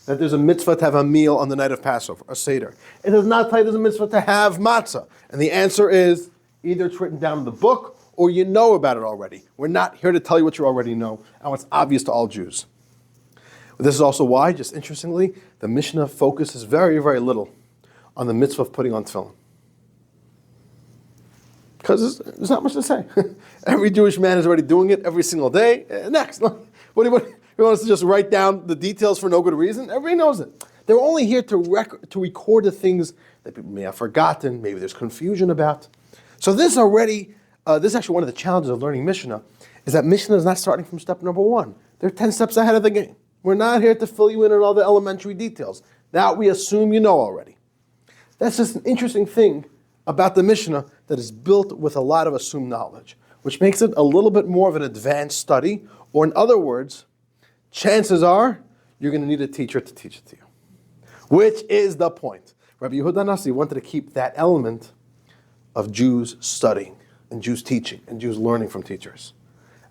that there's a mitzvah to have a meal on the night of Passover, a Seder. It does not tell you there's a mitzvah to have matzah. And the answer is either it's written down in the book or you know about it already. We're not here to tell you what you already know and what's obvious to all Jews. This is also why, just interestingly, the Mishnah focuses very, very little on the mitzvah of putting on tefillin. Because there's not much to say. Every Jewish man is already doing it every single day. Next. What do you want us to just write down the details for no good reason? Everybody knows it. They're only here to record the things that people may have forgotten, maybe there's confusion about. So this is actually one of the challenges of learning Mishnah, is that Mishnah is not starting from step number one. They're 10 steps ahead of the game. We're not here to fill you in on all the elementary details. That we assume you know already. That's just an interesting thing about the Mishnah that is built with a lot of assumed knowledge, which makes it a little bit more of an advanced study, or in other words, chances are you're going to need a teacher to teach it to you. Which is the point. Rabbi Yehuda Nasi wanted to keep that element of Jews studying and Jews teaching and Jews learning from teachers.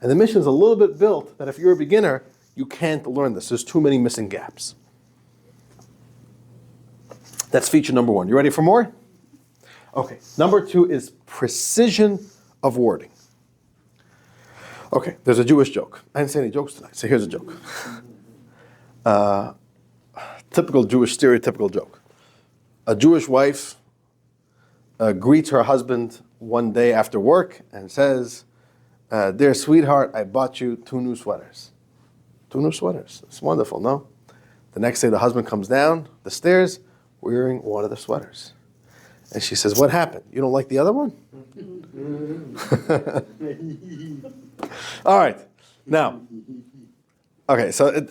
And the Mishnah is a little bit built that if you're a beginner, you can't learn this. There's too many missing gaps. That's feature number one. You ready for more? Okay. Number two is precision of wording. Okay, there's a Jewish joke. I didn't say any jokes tonight, so here's a joke. Typical Jewish, stereotypical joke. A Jewish wife greets her husband one day after work and says, dear sweetheart, I bought you 2 new sweaters. 2 new sweaters. It's wonderful, no? The next day the husband comes down the stairs wearing one of the sweaters. And she says, what happened? You don't like the other one? All right. Now, okay, so,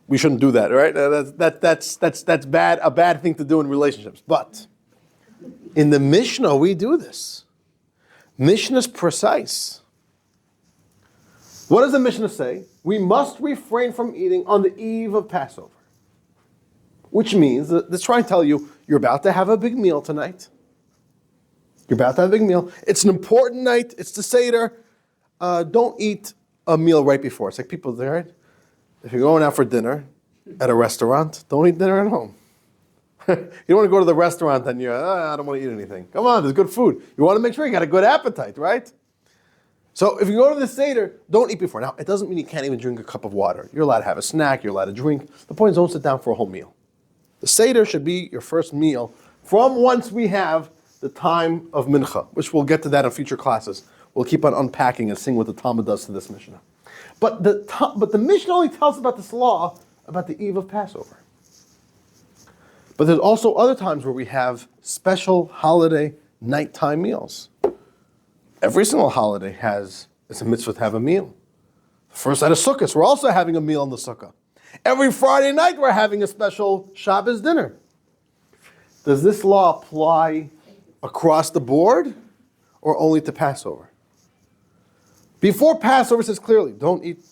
we shouldn't do that, right? That's bad, a bad thing to do in relationships. But in the Mishnah, we do this. Mishnah's precise. What does the Mishnah say? We must refrain from eating on the eve of Passover. Which means, let's try and tell you, you're about to have a big meal tonight. You're about to have a big meal. It's an important night. It's the Seder. Don't eat a meal right before. It's like people there, right? If you're going out for dinner at a restaurant, don't eat dinner at home. You don't want to go to the restaurant and you're, I don't want to eat anything. Come on, there's good food. You want to make sure you got a good appetite, right? So if you go to the Seder, don't eat before. Now, it doesn't mean you can't even drink a cup of water. You're allowed to have a snack. You're allowed to drink. The point is, don't sit down for a whole meal. The Seder should be your first meal from once we have the time of Mincha, which we'll get to that in future classes. We'll keep on unpacking and seeing what the Talmud does to this Mishnah. But the Mishnah only tells about this law about the eve of Passover. But there's also other times where we have special holiday nighttime meals. Every single holiday it's a mitzvah to have a meal. The first night of Sukkot, we're also having a meal in the Sukkah. Every Friday night we're having a special Shabbos dinner. Does this law apply across the board or only to Passover? Before Passover says clearly, don't eat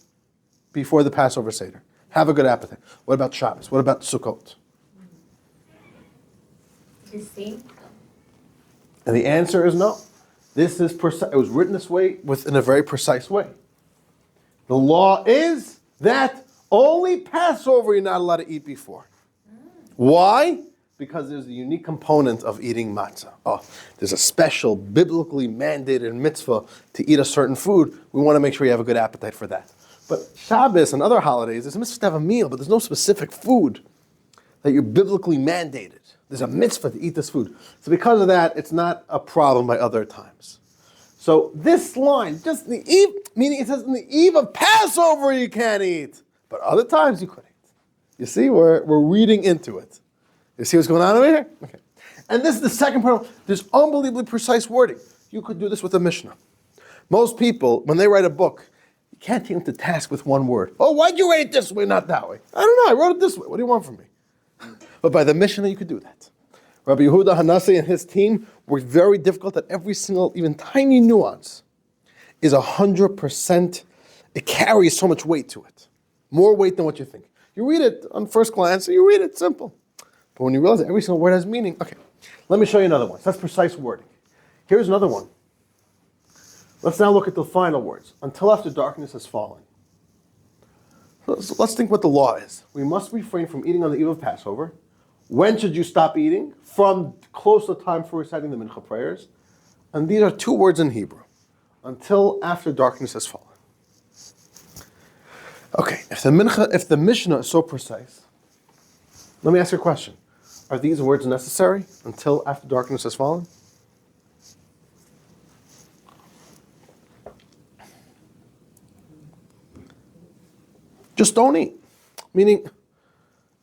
before the Passover Seder. Have a good appetite. What about Shabbos? What about Sukkot? The same. And the answer is no. This is precise. It was written this way in a very precise way. The law is that only Passover you're not allowed to eat before. Why? Because there's a unique component of eating matzah. Oh, there's a special biblically mandated mitzvah to eat a certain food. We want to make sure you have a good appetite for that. But Shabbos and other holidays, there's a mitzvah to have a meal, but there's no specific food that you're biblically mandated. There's a mitzvah to eat this food. So because of that, it's not a problem by other times. So this line, just in the eve, meaning it says in the eve of Passover you can't eat, but other times you could eat. You see, we're reading into it. You see what's going on over here? Okay. And this is the second part. There's unbelievably precise wording. You could do this with a Mishnah. Most people, when they write a book, you can't take them to task with one word. Oh, why'd you write it this way, not that way? I don't know, I wrote it this way. What do you want from me? But by the Mishnah, you could do that. Rabbi Yehuda Hanasi and his team were very difficult at every single, even tiny nuance is 100%. It carries so much weight to it. More weight than what you think. You read it on first glance, and you read it simple. But when you realize that every single word has meaning, okay, let me show you another one. So that's precise wording. Here's another one. Let's now look at the final words. Until after darkness has fallen. So let's think what the law is. We must refrain from eating on the eve of Passover. When should you stop eating? From close to the time for reciting the Mincha prayers. And these are two words in Hebrew. Until after darkness has fallen. Okay, if the Mishnah is so precise, let me ask you a question. Are these words necessary until after darkness has fallen? Just don't eat. Meaning,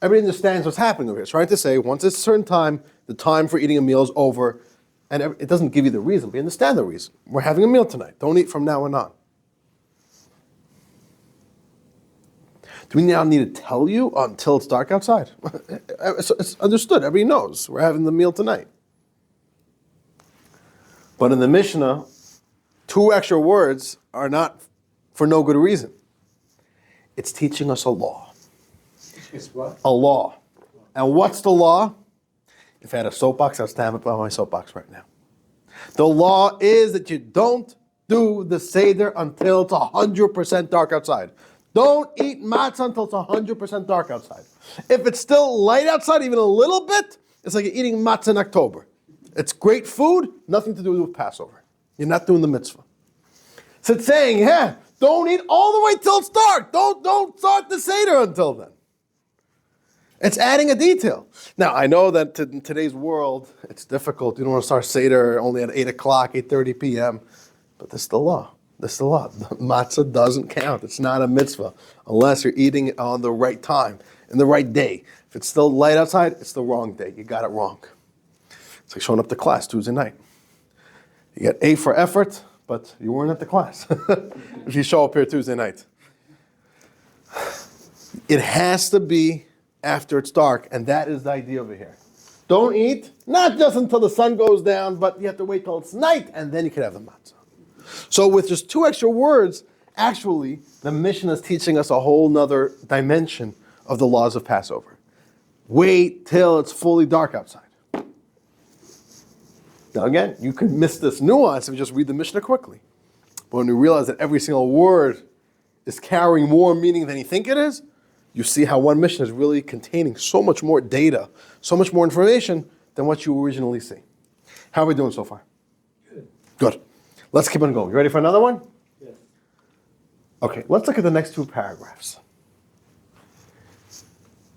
everybody understands what's happening over here. It's trying to say, once it's a certain time, the time for eating a meal is over, and it doesn't give you the reason, but you understand the reason. We're having a meal tonight. Don't eat from now on. Do we now need to tell you until it's dark outside? It's understood. Everybody knows. We're having the meal tonight. But in the Mishnah, two extra words are not for no good reason. It's teaching us a law. It's what? A law. And what's the law? If I had a soapbox, I'd stand up on my soapbox right now. The law is that you don't do the Seder until it's 100% dark outside. Don't eat matzah until it's 100% dark outside. If it's still light outside, even a little bit, it's like you're eating matzah in October. It's great food, nothing to do with Passover. You're not doing the mitzvah. So it's saying, yeah, don't eat all the way till it's dark. Don't start the Seder until then. It's adding a detail. Now, I know that in today's world, it's difficult. You don't want to start Seder only at 8 o'clock, 8:30 p.m. But this is the law. This is the law. The matzah doesn't count. It's not a mitzvah unless you're eating it on the right time, in the right day. If it's still light outside, it's the wrong day. You got it wrong. It's like showing up to class Tuesday night. You get A for effort, but you weren't at the class if you show up here Tuesday night. It has to be after it's dark, and that is the idea over here. Don't eat, not just until the sun goes down, but you have to wait till it's night, and then you can have the matzah. So with just two extra words, actually, the Mishnah is teaching us a whole nother dimension of the laws of Passover. Wait till it's fully dark outside. Now again, you could miss this nuance if you just read the Mishnah quickly. But when you realize that every single word is carrying more meaning than you think it is, you see how one Mishnah is really containing so much more data, so much more information than what you originally see. How are we doing so far? Good. Let's keep on going. You ready for another one? Yes. Okay, let's look at the next two paragraphs.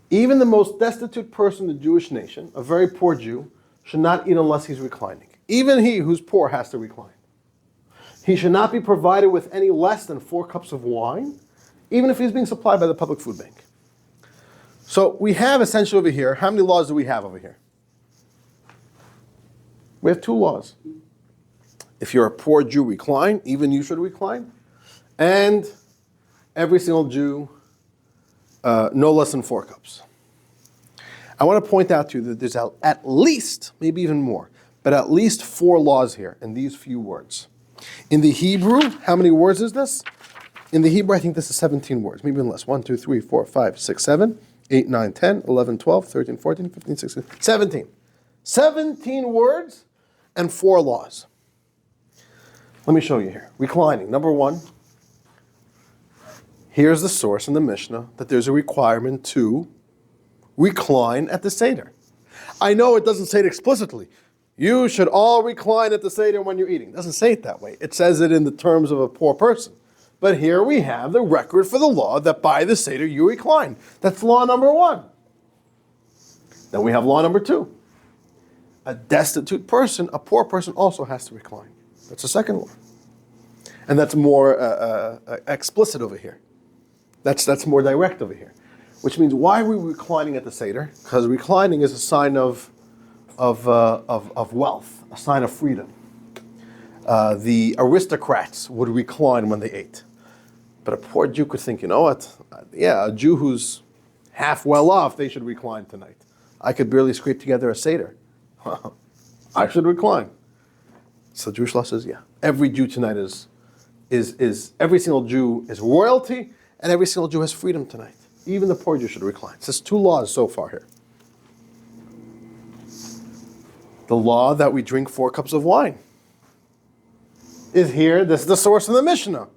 Even the most destitute person in the Jewish nation, a very poor Jew, should not eat unless he's reclining. Even he who's poor has to recline. He should not be provided with any less than 4 cups of wine, even if he's being supplied by the public food bank. So we have essentially over here, how many laws do we have over here? We have 2 laws. If you're a poor Jew, recline. Even you should recline. And every single Jew, no less than 4 cups. I want to point out to you that there's at least, maybe even more, but at least 4 laws here in these few words. In the Hebrew, how many words is this? In the Hebrew, I think this is 17 words, maybe even less. 1, 2, 3, 4, 5, 6, 7, 8, 9, 10, 11, 12, 13, 14, 15, 16, 17. 17 words and 4 laws. Let me show you here. Reclining. Number 1, here's the source in the Mishnah that there's a requirement to recline at the Seder. I know it doesn't say it explicitly. You should all recline at the Seder when you're eating. It doesn't say it that way. It says it in the terms of a poor person. But here we have the record for the law that by the Seder you recline. That's law number 1. Then we have law number 2. A destitute person, a poor person, also has to recline. That's the second law. And that's more explicit over here. That's more direct over here. Which means, why are we reclining at the Seder? Because reclining is a sign of wealth, a sign of freedom. The aristocrats would recline when they ate. But a poor Jew could think, you know what? Yeah, a Jew who's half well off, they should recline tonight. I could barely scrape together a Seder. I should recline. So Jewish law says, yeah. Every Jew tonight is every single Jew is royalty, and every single Jew has freedom tonight. Even the poor Jew should recline. It says 2 laws so far here. The law that we drink 4 cups of wine is here. This is the source of the Mishnah.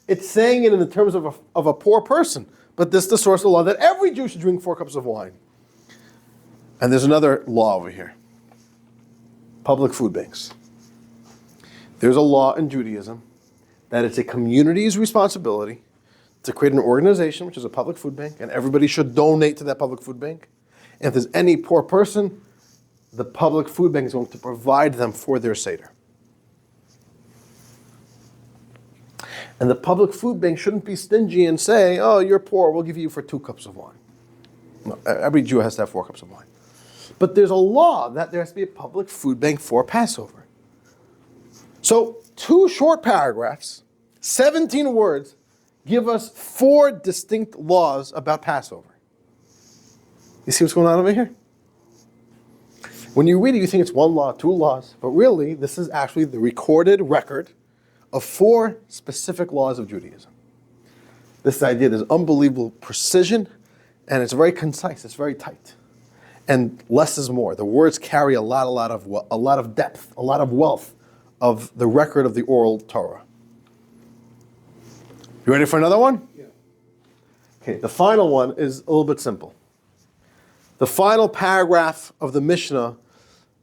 It's saying it in the terms of a poor person, but this is the source of the law that every Jew should drink 4 cups of wine. And there's another law over here. Public food banks. There's a law in Judaism that it's a community's responsibility to create an organization, which is a public food bank, and everybody should donate to that public food bank. And if there's any poor person, the public food bank is going to provide them for their Seder. And the public food bank shouldn't be stingy and say, oh, you're poor, we'll give you for 2 cups of wine. No, every Jew has to have 4 cups of wine. But there's a law that there has to be a public food bank for Passover. So 2 short paragraphs, 17 words, give us 4 distinct laws about Passover. You see what's going on over here? When you read it, you think it's 1 law, 2 laws, but really, this is actually the recorded record of 4 specific laws of Judaism. This idea, there's unbelievable precision, and it's very concise, it's very tight. And less is more. The words carry a lot of depth, a lot of wealth of the record of the oral Torah. You ready for another one? Yeah. Okay, the final one is a little bit simple. The final paragraph of the Mishnah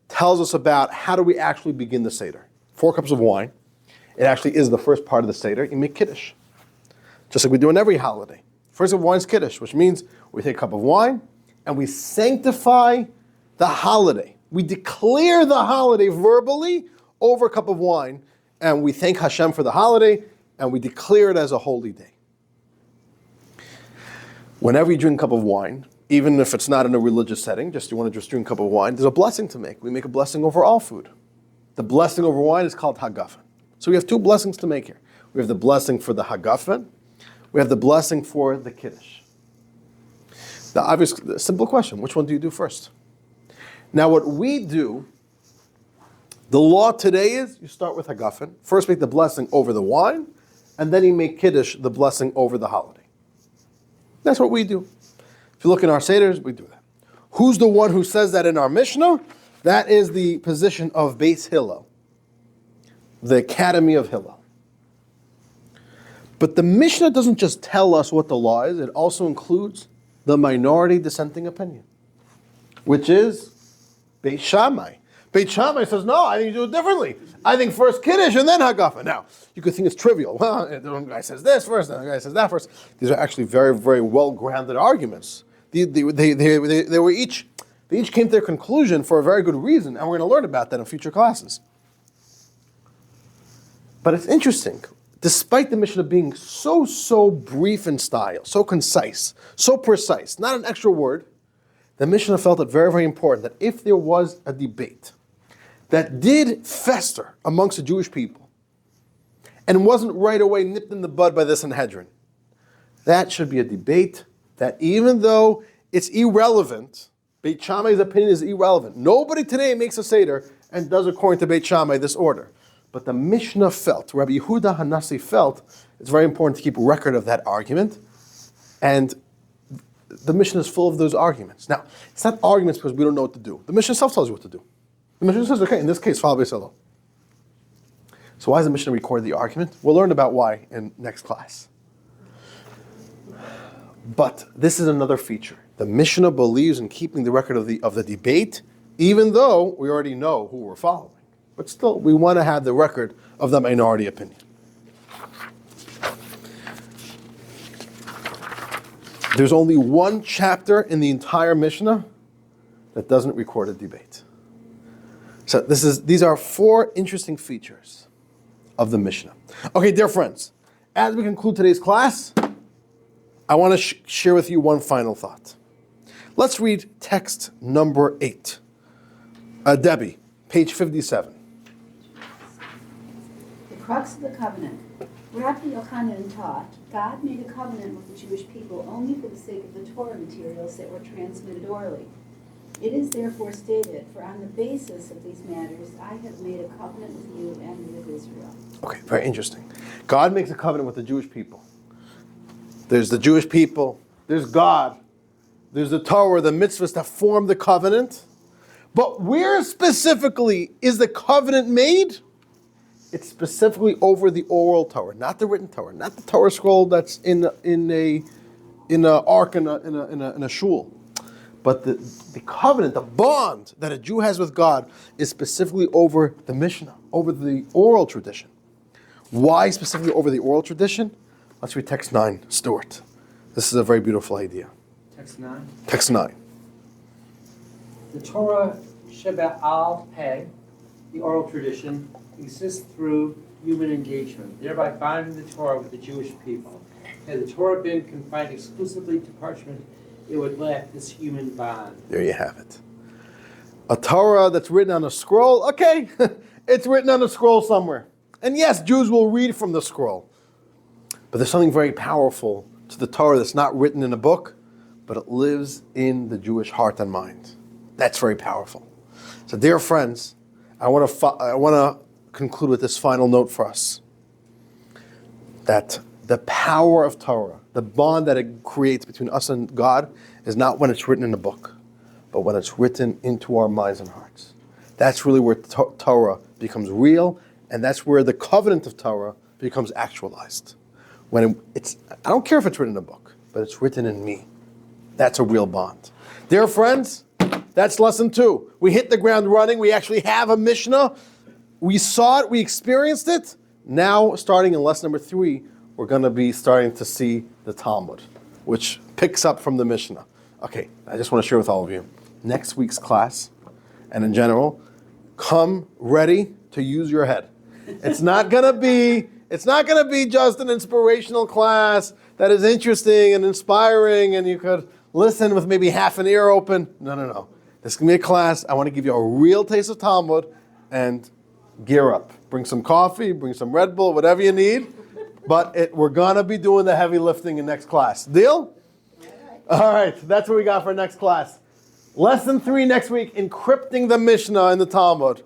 tells us about how do we actually begin the Seder. 4 cups of wine. It actually is the first part of the Seder. You make Kiddush. Just like we do on every holiday. First cup of wine is Kiddush, which means we take a cup of wine and we sanctify the holiday. We declare the holiday verbally over a cup of wine, and we thank Hashem for the holiday, and we declare it as a holy day. Whenever you drink a cup of wine, even if it's not in a religious setting, you want to just drink a cup of wine, there's a blessing to make. We make a blessing over all food. The blessing over wine is called Hagafen. So we have 2 blessings to make here. We have the blessing for the Hagafen. We have the blessing for the Kiddush. The simple question, which one do you do first? Now what we do, the law today is you start with Hagafen. First make the blessing over the wine, and then you make Kiddush, the blessing over the holiday. That's what we do. If you look in our Seders, we do that. Who's the one who says that in our Mishnah? That is the position of Beis Hillel, the Academy of Hillel. But the Mishnah doesn't just tell us what the law is, it also includes the minority dissenting opinion, which is Beit Shammai. Beit Shammai says, no, I think you do it differently. I think first Kiddush and then Hagafen. Now, you could think it's trivial. Well, the one guy says this first, the other guy says that first. These are actually very, very well-grounded arguments. They each came to their conclusion for a very good reason, and we're going to learn about that in future classes. But it's interesting. Despite the Mishnah being so brief in style, so concise, so precise, not an extra word, the Mishnah felt it very, very important that if there was a debate that did fester amongst the Jewish people and wasn't right away nipped in the bud by the Sanhedrin, that should be a debate that even though it's irrelevant, Beit Shammai's opinion is irrelevant. Nobody today makes a Seder and does according to Beit Shammai this order. But the Mishnah felt, Rabbi Yehuda Hanasi felt, it's very important to keep record of that argument. And the Mishnah is full of those arguments. Now, it's not arguments because we don't know what to do. The Mishnah itself tells you what to do. The Mishnah says, okay, in this case, follow Beiselo. So why does the Mishnah record the argument? We'll learn about why in next class. But this is another feature. The Mishnah believes in keeping the record of the debate, even though we already know who we're following. But still, we want to have the record of the minority opinion. There's only one chapter in the entire Mishnah that doesn't record a debate. So these are four interesting features of the Mishnah. Okay, dear friends, as we conclude today's class, I want to share with you one final thought. Let's read text number 8. Debbie, page 57. The crux of the covenant. Rabbi Yochanan taught, God made a covenant with the Jewish people only for the sake of the Torah materials that were transmitted orally. It is therefore stated, for on the basis of these matters, I have made a covenant with you and with Israel. Okay, very interesting. God makes a covenant with the Jewish people. There's the Jewish people, there's God, there's the Torah, the mitzvahs that form the covenant. But where specifically is the covenant made? It's specifically over the oral Torah, not the written Torah, not the Torah scroll that's in an ark in a shul. But the covenant, the bond that a Jew has with God is specifically over the Mishnah, over the oral tradition. Why specifically over the oral tradition? Let's read text 9, Stuart. This is a very beautiful idea. Text 9. Text 9. The Torah Sheba al Peh, the oral tradition, exists through human engagement, thereby binding the Torah with the Jewish people. Had the Torah been confined exclusively to parchment, it would lack this human bond. There you have it. A Torah that's written on a scroll, okay, it's written on a scroll somewhere. And yes, Jews will read from the scroll. But there's something very powerful to the Torah that's not written in a book, but it lives in the Jewish heart and mind. That's very powerful. So dear friends, I want to conclude with this final note for us. That the power of Torah, the bond that it creates between us and God, is not when it's written in a book, but when it's written into our minds and hearts. That's really where Torah becomes real, and that's where the covenant of Torah becomes actualized. I don't care if it's written in a book, but it's written in me. That's a real bond. Dear friends, that's lesson 2. We hit the ground running. We actually have a Mishnah. We saw it. We experienced it. Now, starting in lesson number 3, we're going to be starting to see the Talmud, which picks up from the Mishnah. Okay, I just want to share with all of you. Next week's class, and in general, come ready to use your head. It's not going to be just an inspirational class that is interesting and inspiring and you could listen with maybe half an ear open. No. This is going to be a class. I want to give you a real taste of Talmud and gear up. Bring some coffee, bring some Red Bull, whatever you need. But we're going to be doing the heavy lifting in next class. Deal? All right. That's what we got for next class. Lesson 3 next week, encrypting the Mishnah in the Talmud.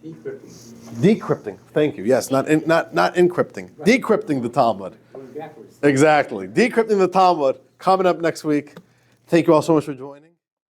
Decrypting. Thank you. Yes, not encrypting. Right. Decrypting the Talmud. Going backwards. Exactly. Decrypting the Talmud. Coming up next week. Thank you all so much for joining.